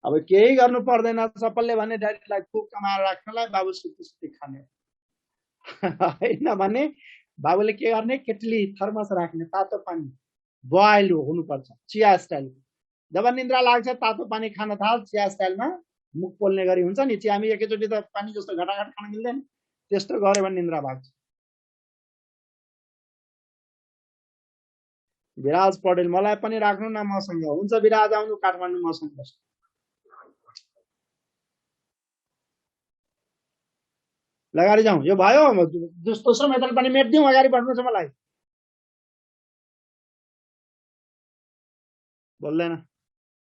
अब केही गर्नु पर्दैन, सफलले भने डाइरेक्टलाई खुब कमाएर राख्नलाई, बाबु सुत्ती सुत्ती खाने होइन भने बाबुले के गर्ने? केटली थर्मस राख्ने, तातो पानी बोइल हुनुपर्छ, चिया स्टाइल। जब निन्द्रा लाग्छ तातो पानी खान थाल, चिया स्टाइलमा मुख पोल्ने गरी हुन्छ नि। चियामी एकैचोटि त पानी जस्तो घटाघट खान मिल्दैन, त्यस्तो गऱ्यो भने निन्द्रा भाग्छ। विराज पौडेल मलाई पनि राख्नु न मसँग। हुन्छ विराज, आउनु काठमाडौँ मसँग बस्नु। अगाडि जाउँ, यो भयो। दोस्रो मेथड पनि मेट्दिउँ, अगाडि बढ्नु छ मलाई। बोल्दैन।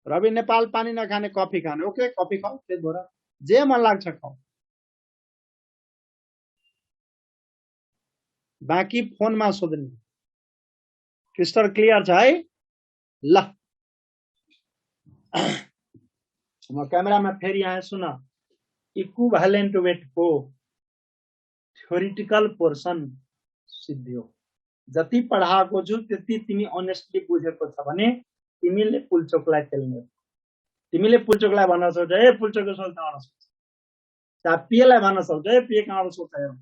रवि नेपाल पानी नखाने, कफी खाने। ओके, कफी खाऊ, पेट भर, जे मन लाग्छ खाऊ, बाँकी फोनमा सोध्ने। क्रिस्टल क्लियर छ है? ल म क्यामेरामा फेरि आएँ, सुन। इक्विभ्यालेन्ट वेटको थ्योरिटिकल पोर्सन सिद्धियो। जति पढाएको छु त्यति तिमी अनेस्टली बुझेको छ भने तिमीले पुल्चोकलाई खेल्ने, तिमीले पुल्चोकलाई भन्न सक्छौ ए पुल्चोकको सोच कहाँबाट सोच, चाहे पिएलाई भन्न सक्छौ ए पिए कहाँबाट सोच हेरौँ,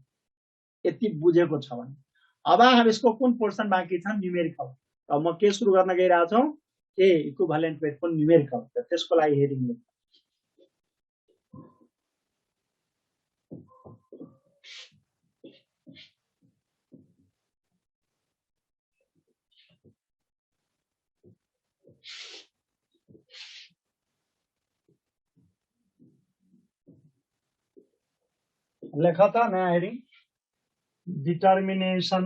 यति बुझेको छ भने। अब हामी यसको कुन पोर्सन बाँकी छ? न्युमेरिकल। अब म के सुरु गर्न गइरहेको छु? के इक्विभ्यालेन्ट वेटको न्युमेरिकल। त्यसको लागि हेडिङ लेख त नयाँ heading. Determination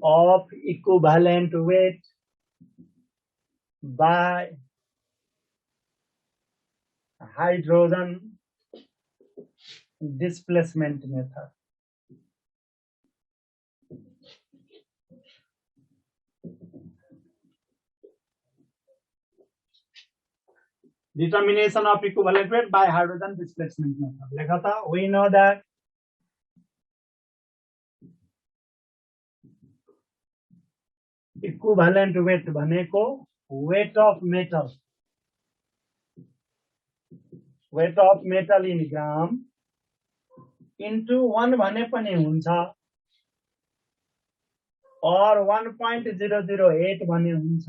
of equivalent weight by hydrogen displacement method. Determination of equivalent weight by hydrogen displacement method. लिखा था, we know that equivalent weight भनेको weight of metal in gram into 1 भने पनि हुन्छ और 1.008 भने हुन्छ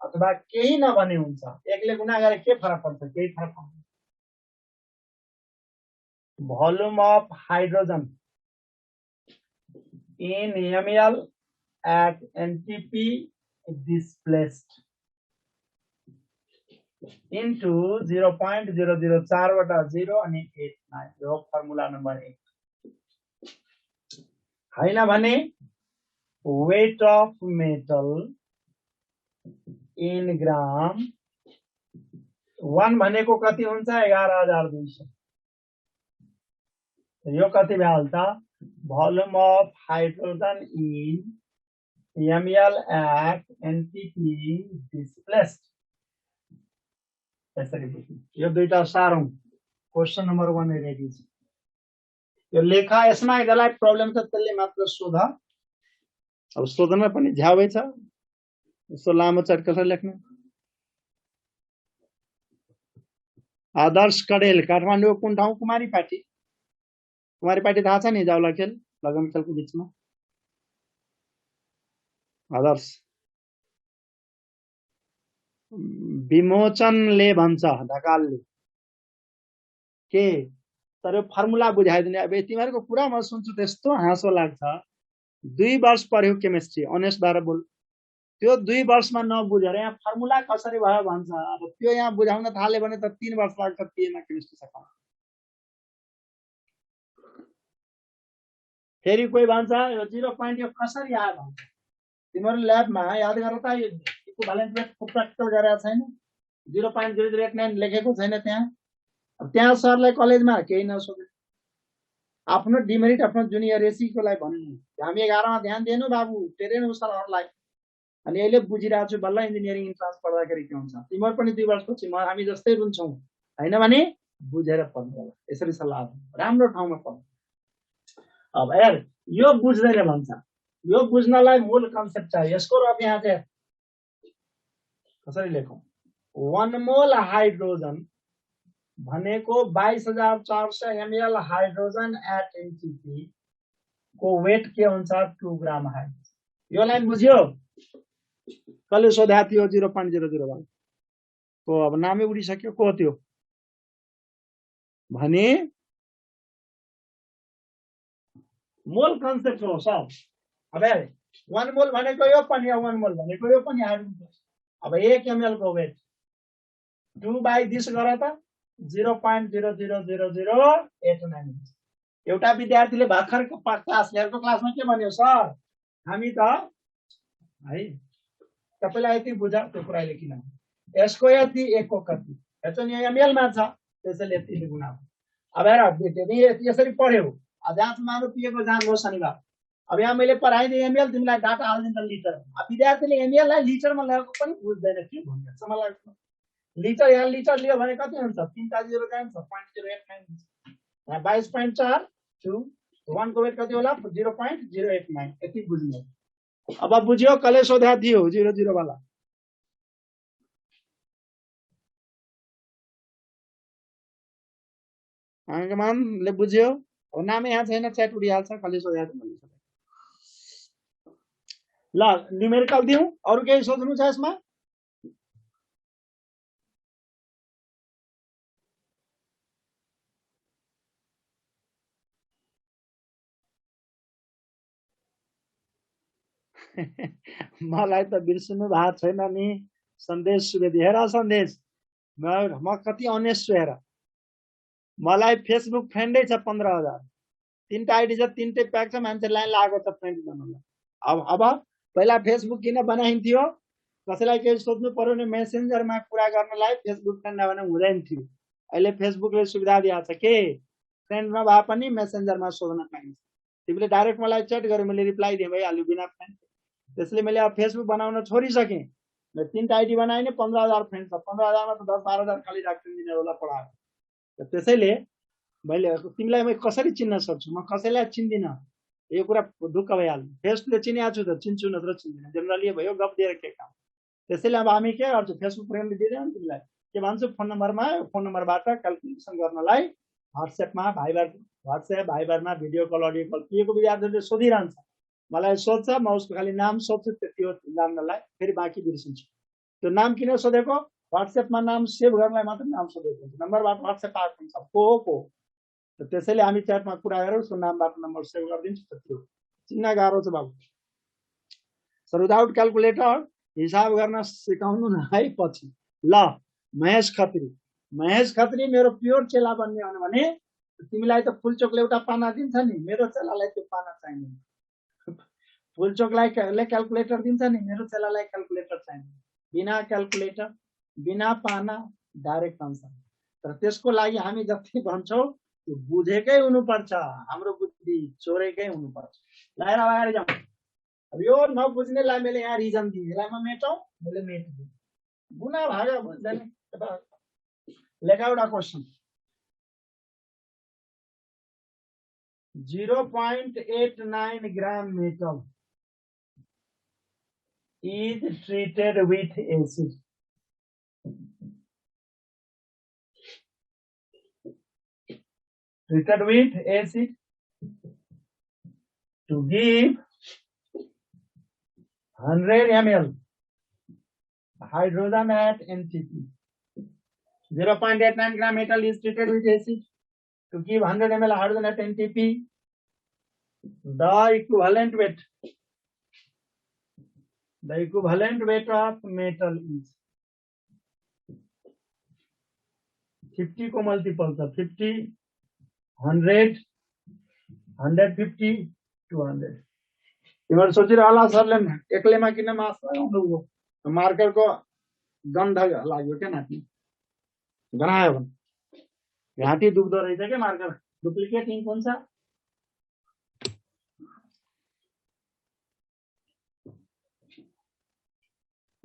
अथवा केही नभने हुन्छ। एकले गुणा गरे के फरक पर्छ? केही फरक पर्दैन। Volume of hydrogen in ml at NTP displaced into 0.004 बटा 0 अनि 89 यो फर्मुला नंबर 1 हैन भने weight of metal in gram 1 भनेको कति हुन्छ? 11200। यो कति भ्याल्छ? volume of hydrogen in ml at NTP displaced। यसरी बुझ्नु। यो दुईटा सारौं क्वेशन नंबर 1 रेडी छ। यो लेखा यसमा जसलाई प्रब्लम छ त्यसले मात्र सोध। अब सोधनमा पनि झ्याउै छ। यस्तो लामो चट कसरी लेख्नु? आदर्श कडेल काठमाडौँ कुन ठाउँ? कुमारीपाटी। कुमारीपाटी थाहा छ नि? जाउला खेल लगन खेलको बीचमा आदर्श विमोचनले भन्छ ढकालले के तर यो फर्मुला बुझाइदिने। अब तिमीहरुको कुरा म सुन्छु त्यस्तो हाँसो लाग्छ। 2 वर्ष पढ्यो केमिस्ट्री अनेस्ट बारे बोल। त्यो 2 वर्षमा नबुझेर यहाँ फर्मुला कसरी भयो भन्छ। अब त्यो यहाँ बुझाउन थाले भने त 3 वर्ष लाग्छ पिएमा केमिस्ट्री सकाउन। फेरि कोही भन्छ यो 0 पॉइंट यो कसरी आयो भन्छ। तिम्रो ल्याबमा याद गर त यो इक्विभ्यालेन्ट वेट को प्र्याक्टिकल गरेको छैन? 0.0089 लेखेको छैन त्यहाँ? अब त्यहाँ सरलाई कलेजमा केही नसोधे। आफ्नो डिमेरिट आफ्नो जुनियर एसीको लागि भन्नु। हामी 11 मा ध्यान दिएनौ बाबु टेरेन उसरहरुलाई। अनि अहिले बुझिरहेको छु बल्ल इन्जिनियरिङ इन्ट्रान्स पढ्दाखेरि के हुन्छ। तिम्रो पनि 2 वर्षपछि म हामी जस्तै रुन्छौं हैन भने बुझेर पढ्नु होला। यसरी सल्लाह राम्रो ठाउँमा पढ्नु। अब यार यो बुझ्दैन भन्छ। यो बुझ्नलाई मूल कन्सेप्ट चाहियो। यसको रफ यहाँ चाहिँ कसरी लेखौं? 1 मोल हाइड्रोजन भनेको 22400 ml हाइड्रोजन एट एनटीपी को वेट के हुन्छ? 2 ग्राम हाइड्रोजन। यो लाइन बुझ्यो? कसले सोध्या थियो 0.001 को? अब नामै उडिसक्यो। को थियो भने मोल कन्सेप्ट हो सब। अब 1 मोल भनेको यो पनि 1 मोल भनेको यो पनि हाइड्रोजन। अब 1 ml को वेट 2 बाइ दिस गर त 0.00089। एउटा विद्यार्थीले भर्खर क्लास लिएको क्लासमा के भन्यो? सर हामी त है तपाईलाई यति बुझा त्यो कुरा लेखिन। यसको यति एकको कति यतो नि ml मा छ त्यसैले यति गुणा। अब हेर यसरी पढ्यौ। जाँच मानु पिएको जाँच हो शनिबार। अब यहाँ मैले पढाइदिए ml तिमीलाई डाटा हाल्दिन लिटर। अब विद्यार्थीले ml लाई लिटरमा ल्याएको पनि बुझ्दैन के भन्छ मलाई। लिटर यहाँ लिटर लियो भने कति हुन्छ? 3 टा 0 जान्छ 0.089 हुन्छ। यहाँ 22.4 2 1 को वेट कति होला? 0.089 यति बुझ्नु। अब बुझ्यो? कसले सोध्या थियो 00 वाला? आंगमानले बुझ्यो? अब नामै यहाँ छैन च्याट उडिहाल्छ। कसले सोध्या थियो? ल न्युमेरिकल दिउँ। अरु केही सोध्नु छ यसमा? मलाई त बिर्सनु भएको छैन नि। सन्देश सुवेदी हेर सन्देश म कति अनेस्ट छु हेर। मलाई फेसबुक फ्रेन्डै छ 15000। 3टा आइडी छ 3टै प्याक छ। मान्छे लाइन लागेको छ फ्रेन्ड बनाउनलाई। अब पहिला फेसबुक किन बनाइन्थ्यो, कसैलाई केही सोध्नु पर्यो भने मेसेन्जरमा कुरा गर्नलाई फेसबुक फ्रेन्ड नभने हुँदैन थियो। अहिले फेसबुकले सुविधा दिएको छ के फ्रेन्ड नभए पनि मेसेन्जरमा सोध्न पाइन्छ। तिमीले डाइरेक्ट मलाई च्याट गर्यो, मैले रिप्लाई दिएँ, भइहाल्यो बिना फ्रेन्ड। त्यसले मैले अब फेसबुक बनाउन छोडिसकेँ। 3टा आइडी बनाएँ नि 15,000 फ्रेन्ड छ। 15,000 मा त 10-12,000 खाली राख्छु दिनेहरूलाई पढाएर। त्यसैले मैले तिमीलाई म कसरी चिन्न सक्छु, म कसैलाई चिन्दिनँ, यो कुरा दुःख भइहाल्यो। फेसबुकले चिनेको छु त चिन्छु, नत्र चिन्दिनँ। जेनरली भयो गफ दिएर के काम। त्यसैले अब हामी के गर्छौँ, फेसबुक फ्रेन्डले दिँदैन तिमीलाई के भन्छु, फोन नम्बरमा फोन नम्बरबाट क्यालकुलेसन गर्नलाई व्हाट्सएपमा भाइबरमा भिडियो कल अडियो कल पिएको विद्यार्थीहरूले सोधिरहन्छ, मलाई सोध्छ, म उसको खालि नाम सोध्छु त्यो जान्नलाई, फेरि बाँकी बिर्सिन्छु। त्यो नाम किन सोधेको, व्हाट्सएपमा नाम सेभ गर्नलाई मात्र नाम सोधेको हुन्छ, नम्बरबाट व्हाट्सएप आएको हुन्छ को त्यसैले हामी च्याटमा कुरा गरेर उसको नामबाट नम्बर सेभ गरिदिन्छु। त्यो चिन्न गाह्रो छ बाबु। सो विदाउट क्यालकुलेटर हिसाब गर्न सिकाउनु न है पछि। ल महेश खत्री मेरो प्योर चेला बन्ने हो भने तिमीलाई त फुलचोकले एउटा पाना दिन्छ नि, मेरो चेलालाई त्यो पाना चाहिँदैन। फुलचोकलाई क्यालकुलेटर दिन्छ नि, मेरो चेलालाई क्यालकुलेटर चाहिँदैन। बिना क्यालकुलेटर बिना पाना डाइरेक्ट आन्सर। तर त्यसको लागि हामी जति भन्छौँ त्यो बुझेकै हुनुपर्छ, हाम्रो बुद्धि चोरेकै हुनुपर्छ। लाएर अगाडि जाउँ। अब यो नबुझ्नेलाई मैले यहाँ रिजन दिएँ, यसलाई म मेटौँ, मैले मेटिदिएँ। गुना भागा बुझ्दैन। लेखा एउटा question 0.89 gram metal is treated with acid. Treated with acid to give 100 ml hydrogen at NTP. 0.89 gram metal is treated with acid to give 100 ml hydrogen at NTP. The equivalent weight of metal is 50 को मल्टिपल था 50, 100, 150, 200. तिमीहरू सोचिरहला सरले एक्लैमा किन मार्क्स लगाउनुभयो, मार्करको गन्ध लाग्यो क्या नाति, गनायो भने घाँटी दुख्दो रहेछ क्या मार्कर, डुप्लिकेट इङ्क हुन्छ।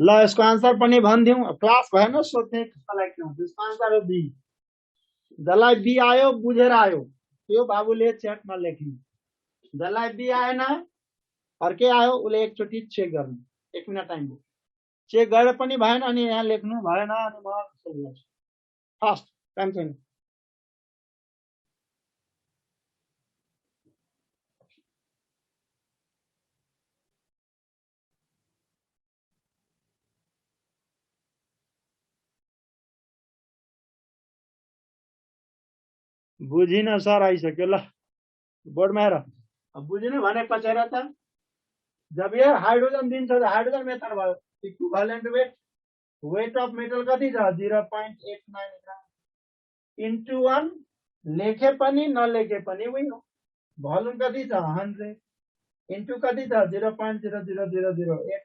ल यसको आन्सर पनि भनिदिउँ, क्लास भएन सोध्ने कसैलाई के हुन्छ। यसको आन्सर हो बी। जसलाई बी आयो बुझेर आयो त्यो बाबुले च्याटमा लेख्नु, जसलाई बी आएन अर्कै आयो उसले एकचोटि चेक गर्नु, 1 मिनट टाइम भयो, चेक गरेर पनि भएन अनि यहाँ लेख्नु भएन अनि म सोध्छु फास्ट टाइम छैन। बुझिन सर आइसक्यो। ल बोर्डमा हेर, बुझिन भने पछाडि त जब ये हाइड्रोजन दिन्छ हाइड्रोजन मेथड भयो, इक्विभ्यालेन्ट वेट अफ मेटल कति छ 0.89 ग्राम इन्टु 1 लेखे पनि नलेखे पनि उही हो। भोल्युम कति छ 100 इन्टु कति छ 0.00008।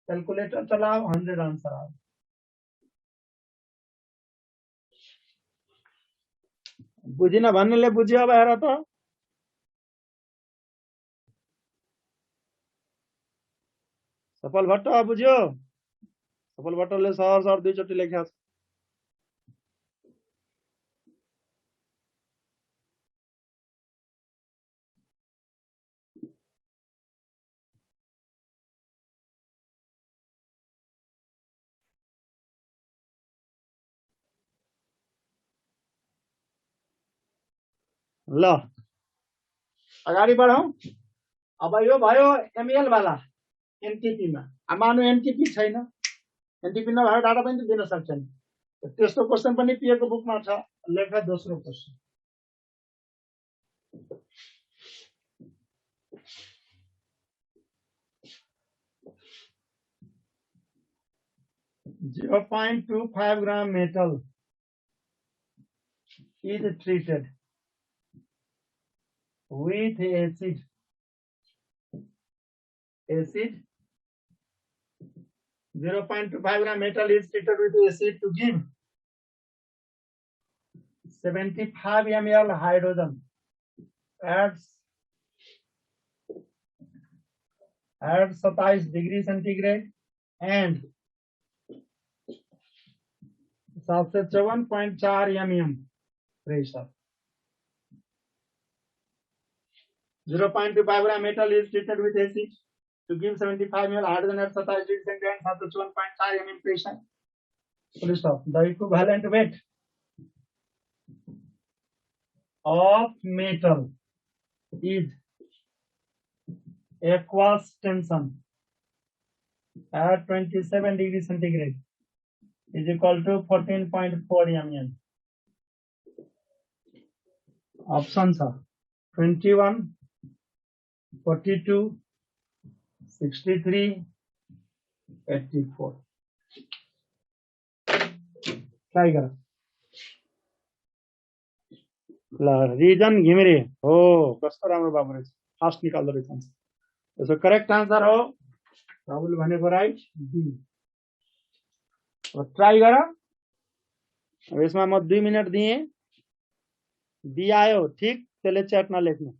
क्यालकुलेटर चलाओ 100 आन्सर आयो। बुझिन भन्नेले बुझ्यो। अब हेर त सफल भट्ट बुझ्यो, सफल भट्टले सर 2 चोटि लेख्या छ। ल अगाडि बढौं। अब यो भयो एमएल वाला एनटीपी मा। अब मानु एनटीपी छैन, एनटीपी नभएर डाटा पनि दिन सक्छ नि, त्यस्तो क्वेशन पनि पिएको बुकमा छ। लेख दोस्रो question. .25 gram metal is treated with acid 0.25 gram metal is treated with acid to give 75 ml hydrogen at 27 degree centigrade and 7.4 mm pressure. 0.25 gram metal is treated with acid to give 75 ml hydrogen at 27 degree centigrade and 7.4 mm pressure. Full stop. The equivalent weight of metal is aqueous tension at 27 degree centigrade is equal to 14.4 mm. Options are 21, 42, 63, 84. Try करा. रीजन घिमिरे हो कस्तो राम्रो बाबु रहेछ फास्ट निकाल्दो रहेछ आन्सर. त्यसो करेक्ट आन्सर हो राहुल भनेको राइट डी. ट्राई गर. अब यसमा म 2 मिनेट दिए डी आयो ठीक त्यसले च्याटमा लेख्नु.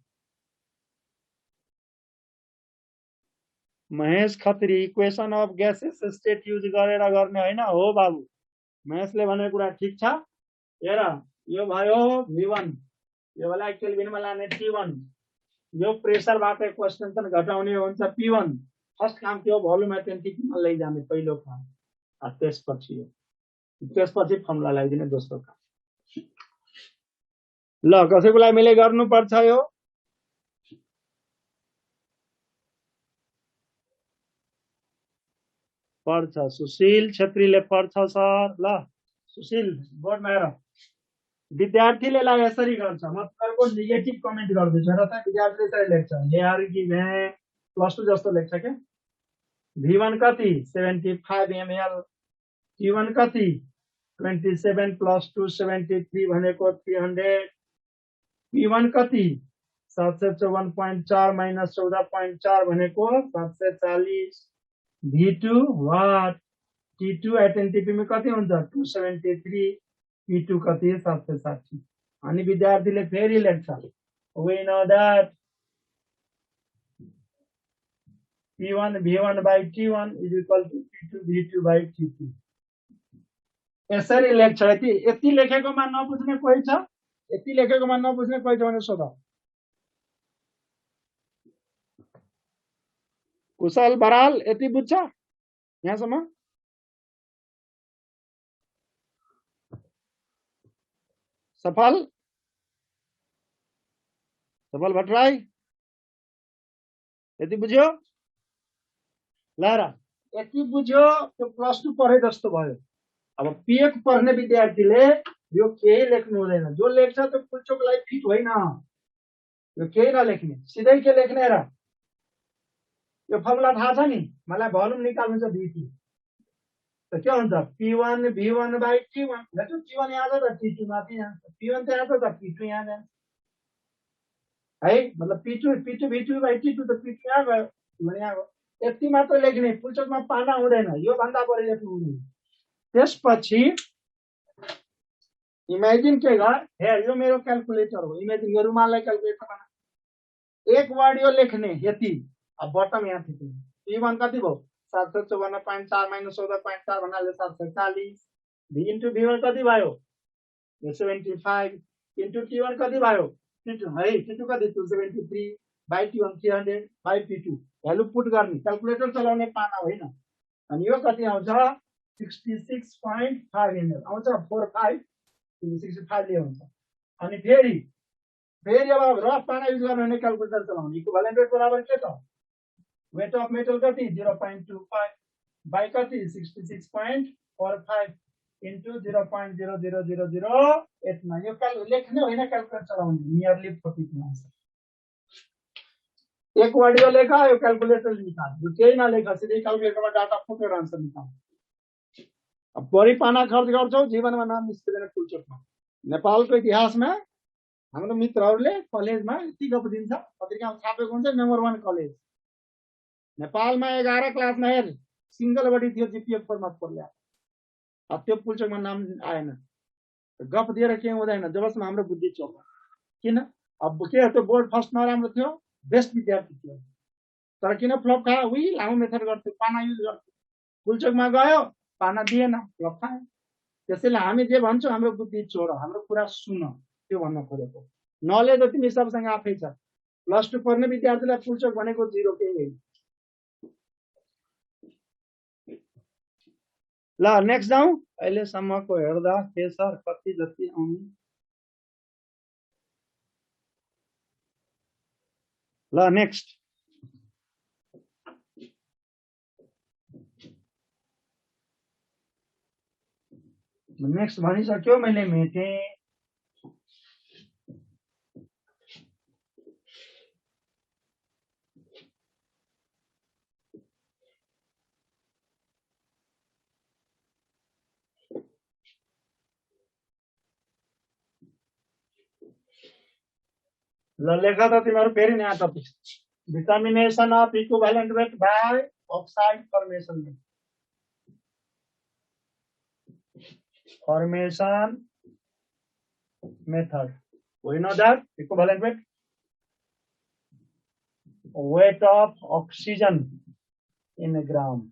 Mahesh Khatri equation of gases state use गरेर गर्ने हैन हो बाबु. महेशले भनेको कुरा ठीक छ. हेर यो भयो V1 यो वाला केल्भिनमा लाने T1 यो प्रेसरबाट क्वेशन घटाउने हुन्छ P1. फर्स्ट काम के हो भोल्युम एथेन्टिटीमा लैजाने पहिलो काम. त्यसपछि फर्मुला लगाइदिने दोस्रो काम. ल कसैको लागि मैले गर्नुपर्छ यो. पढ्छ सुशील छेत्रीले पढ्छ सर. ल सुशील बोर्डमा हेर. विद्यार्थीले लाई यसरी गर्छ म तपाईको नेगेटिभ कमेन्ट गर्दैछु र त विद्यार्थीले यसरी लेख्छ लेयर गिभेन +2 जस्तो लेख्छ के. V1 कति 75 ml T1 कति 27 + 2 73 भनेको 300. P1 कति 754.4 - 14.4 भनेको 740. V2 वाट T2 एटेन्टिटी में कति हुन्छ 273. P2 कति 760. अनि विद्यार्थीले फेरि लेख्छ we know that P1 V1 by T1 is equal to P2 V2 by T2. यसरी लेख्छ. यति लेखेकोमा नबुझ्ने कोही छ? यति लेखेकोमा नबुझ्ने कोही छ भने सोध. कुशल बराल यति बुझ्छ यहाँसम्म? सफल भट्टराई यति बुझ्यो? ल र यति बुझ्यो त्यो +2 पढे जस्तो भयो. अब P1 पढ्ने विद्यार्थीले यो केही लेख्नु हुँदैन. जो लेख्छ त्यो फुलचोकको लागि फिट होइन. यो केही नलेख्ने सिधै के लेख्ने र यो फर्मुला थाहा छ नि मलाई भोल्युम निकाल्नु छ V2 त के हुन्छ P1 V1 by T1. लेख्छु T1 यहाँ छ त T2 माथि यहाँ छ. P1 त यहाँ छ त P2 यहाँ जान्छ है. मतलब P2 V2 by T2 त P2 यहाँ गयो T1 यहाँ गयो. यति मात्र लेख्ने फुलचोकमा पाना हुँदैन. यो भन्दा बढी लेख्नु हुँदैन. त्यसपछि इमेजिन के गर. हेर यो मेरो क्याल्कुलेटर हो. इमेजिन यो रुमाललाई क्याल्कुलेटर बना. एक वर्ड यो लेख्ने यति. अब बटम यहाँ थियो. P1 कति भयो 754.4 - 14.4 भन्नाले 740. V into V1 कति भयो 75 into T1 कति भयो T2 है. T2 कति 273 by T1 300 by P2. Value put गर्ने क्याल्कुलेटर चलाउने पाना होइन. अनि यो कति आउँछ 66.5 ml आउँछ 45 65 ले हुन्छ. अनि फेरि अब रफ पाना युज गर्ने भने क्याल्कुलेटर चलाउने. इक्विभ्यालेन्ट वेट बराबर के त weight of metal कति 0.25 by कति 66.45 into 0.00008. यो लेख्ने होइन क्याल्कुलेटर चलाउने. Nearly 42 answer. एक वर्ड यो लेखा यो क्याल्कुलेटर निकाल. यो केही नलेखा सिधै क्याल्कुलेटरमा डाटा फुटेर आन्सर निकाल. अब बढी पाना खर्च गर्छौ जीवनमा नाम निस्किँदैन फुलचोकमा. नेपालको इतिहासमा हाम्रो मित्रहरूले कलेजमा यति गफ दिन्छ पत्रिकामा छापेको हुन्छ नम्बर 1 कलेज नेपालमा 11 क्लासमा हेर सिंगल बडी थियो जीपीएफ फर्ममा पर्ला अब त्यो पुल्चोकमा नाम आएन गफ दिएर के हुँदैन जबसम्म हाम्रो बुद्धि चोक किन अब के त्यो बोर्ड फर्स्ट नराम्रो थियो बेस्ट विद्यार्थी थियो तर किन फ्लप खायो उही लामो मेथड गर्थ्यो पाना युज गर्थ्यो पुल्चोकमा गयो पाना दिएन फ्लप खायो त्यसैले हामी जे भन्छौँ हाम्रो बुद्धि चोर हाम्रो कुरा सुन त्यो भन्न खोजेको नलेज त तिमी सबसँग आफै छ प्लस 2 पढ्ने विद्यार्थीलाई पुल्चोक भनेको जिरो केही होइन ल नेक्स्ट जाउँ अहिलेसम्मको हेर्दा के सर कति जति आउने ल नेक्स्ट नेक्स्ट भनिसक्यो मैले मेटेँ ल लेख त तिमीहरू फेरि नयाँ topic determination of equivalent weight by oxide formation method we know that equivalent weight of oxygen in a gram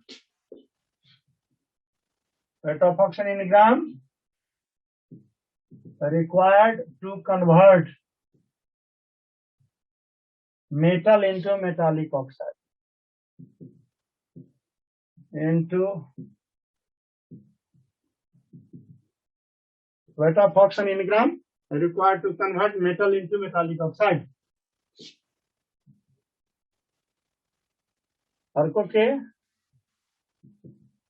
required to convert metal into metallic oxide weight of oxygen in gram required to convert metal into metallic oxide अर्को के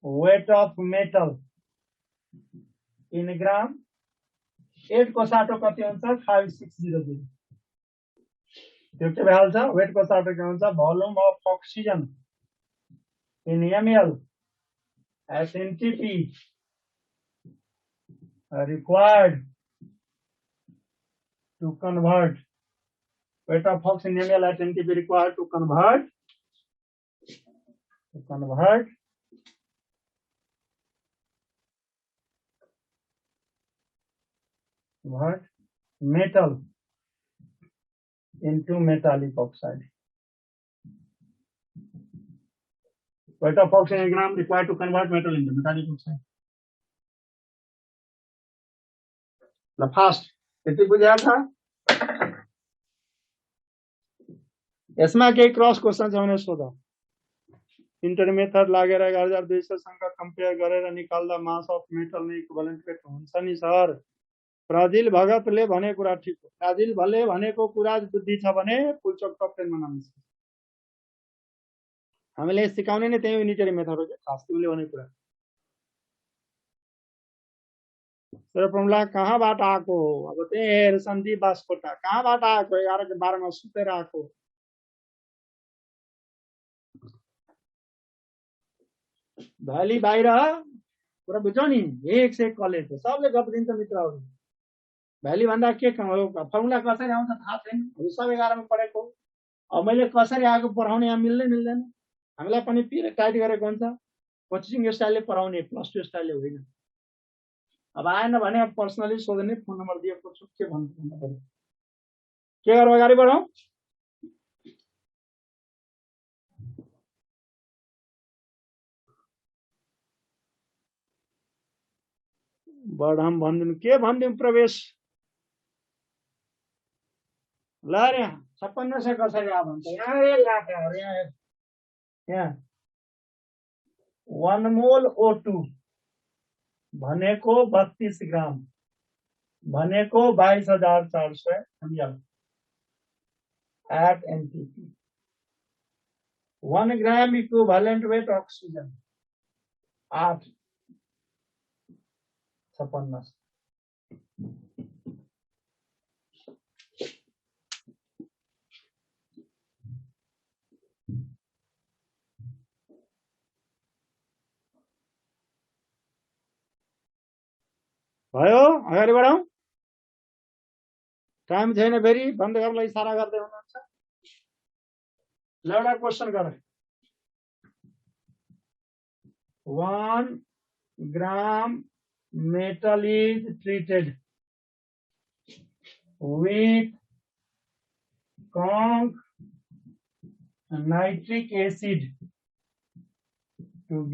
weight of metal in gram 8 को साटो कति हुन्छ 5600 त्यो के भइहाल्छ वेट को साटो के हुन्छ volume of oxygen in ml as NTP required to convert weight of oxygen in ml at NTP required to convert metal into metallic oxide. Weight of oxygen in gram required to convert metal into metallic oxide. The fast. यति बुझ्या था यसमा केही क्रस क्वेशन छ भने सोध इंटर मेथड लागेर 11200 सँग कम्पेयर गरेर निकाल्दा मास अफ मेटल ने इक्विभ्यालेन्ट वेट हुन्छ नि सर प्राजिल भगतले भने कुरा ठीक हो प्राजिल भले भनेको कुरा बुद्धि छ भने पुल्चोक टप 10 मा नाम छ हामीले सिकाउने नै त्यही युनिटरी मेथड हो के खास तिमीले भने कुरा सर फर्मुला कहाँबाट आको अब त्यही हेर सन्दीप बास्कोटा कहाँबाट आको 11 के 12 मा सुतेर आको भ्याली बाहिर पुरा बुझ्यौ नि एक से कलेज सबले गफ दिन्छ मित्रहरु भ्याली भन्दा के फर्मुला कसरी आउँछ थाहा छैन हामी सब 11 मा पढेको अब मैले कसरी आएको पढाउने यहाँ मिल्दैन हामीलाई पनि पिरियड टाइट गरेको हुन्छ कोचिङ स्टाइलले पढाउने प्लस 2 स्टाइलले होइन अब आएन भने पर्सनली सोध्ने फोन नम्बर दिएको छु के भन्नु के गरौँ अगाडि बढौं बढाम भन्दिनु के भन्दिम प्रवेश ल रे 5600 कसरी आ भन्छ यहाँ लाटाहरु यहाँ 1 मोल O2 भनेको 32 ग्राम भनेको 22400 ml at NTP 1 gram equivalent weight oxygen 8 56 भयो अगाडि बढाउँ टाइम छैन फेरि बन्द गर्नलाई इशारा गर्दै हुनुहुन्छ ल एउटा क्वेशन गर 1 gram metal is treated with conc nitric acid to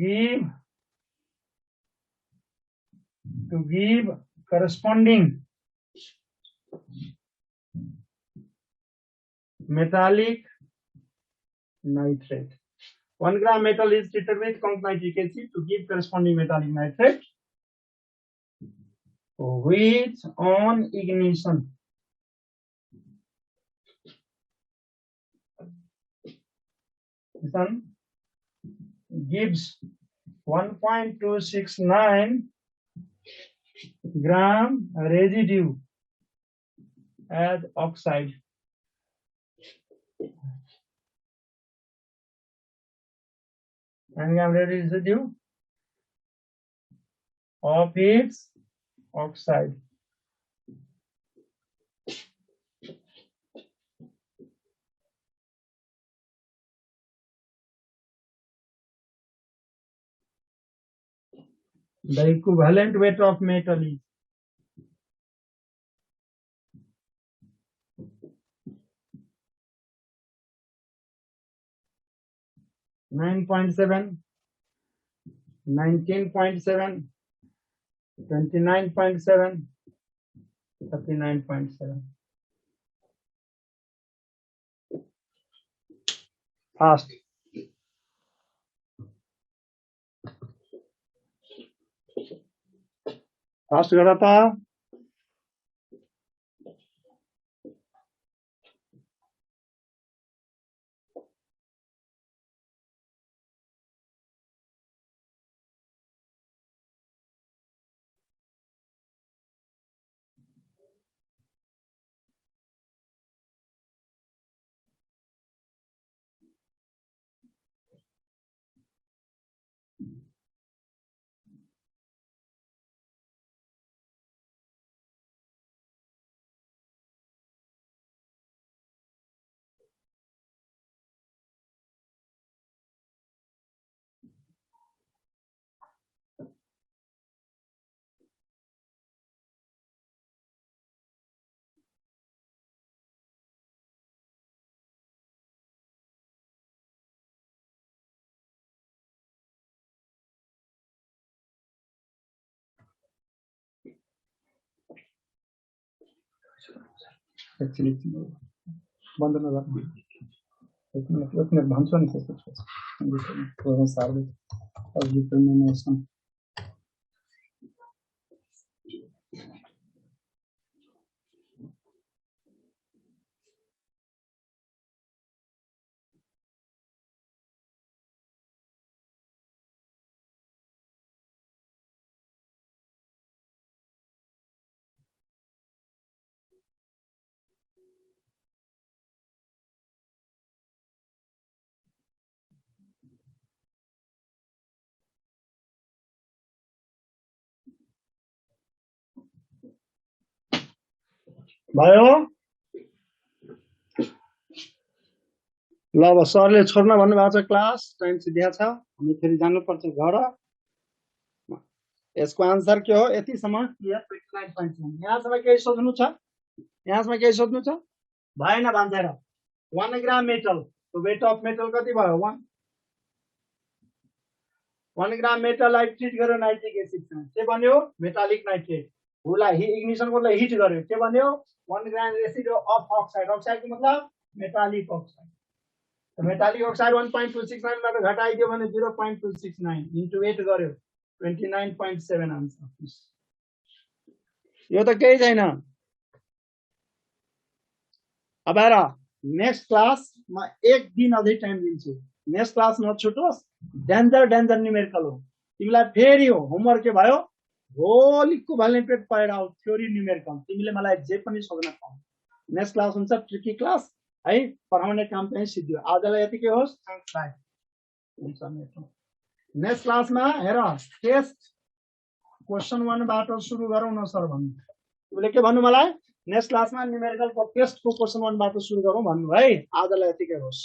give corresponding metallic nitrate. 1 gram metal is treated with conc nitric acid to give corresponding metallic nitrate, which on ignition gives 1.269 gram residue as oxide. And gram residue of its oxide. The equivalent weight of metal is 9.7, 19.7, 29.7, 39.7. Fast. Fast करा था। एक्चुअली बंद न गर्नु एक मिनट भन्छु नि त्यसपछि सार्दै अघि पनि नेसन भयो ल अब सरले छोड्न भन्नुभएको छ क्लास टाइम सिधिया छ हामी फेरि जानुपर्छ घर यसको आन्सर के हो यतिसम्म क्लियर 29.7 यहाँसम्म केही सोध्नु छ यहाँसम्म केही सोध्नु छ भएन भन्छ र 1 ग्राम मेटल वेट अफ मेटल कति भयो 1 ग्राम मेटललाई ट्रिट गर्यो नाइट्रिक एसिडसँग के बन्यो मेटालिक नाइट्रेट हुलाई इग्निसन गर्दा हिट गर्यो के बन्यो 1 ग्राम रेसिड्यू अफ अक्साइड अक्साइड को मतलब मेटालिक अक्साइड तो मेटालिक अक्साइड 1.269 बाट घटाइदियो भने 0.269 इन्टु 8 गर्यो 29.7 आन्सर यो त केही छैन अब हेर नेक्स्ट क्लास म एक दिन अझै टाइम दिन्छु नेक्स्ट क्लास नछुटोस् डेन्जर न्युमेरिकल हो तिमीलाई फेरि हो होमवर्क के भयो होल इक्विभ्यालेन्ट वेट पढेर आऊ थ्योरी न्युमेरिकल तिमीले मलाई जे पनि सोध्न पाऊ नेक्स्ट क्लास हुन्छ ट्रिकी क्लास है पढाउने काम चाहिँ सिद्धियो आजलाई यतिकै होस् बाइ हुन्छ नेक्स्ट क्लासमा हेर टेस्ट क्वेशन 1 बाट सुरु गरौँ न सर भन्नु तिमीले के भन्नु मलाई नेक्स्ट क्लासमा न्युमेरिकल को टेस्ट को क्वेशन 1 बाट सुरु गरौँ भन्नु है आजलाई यतिकै होस्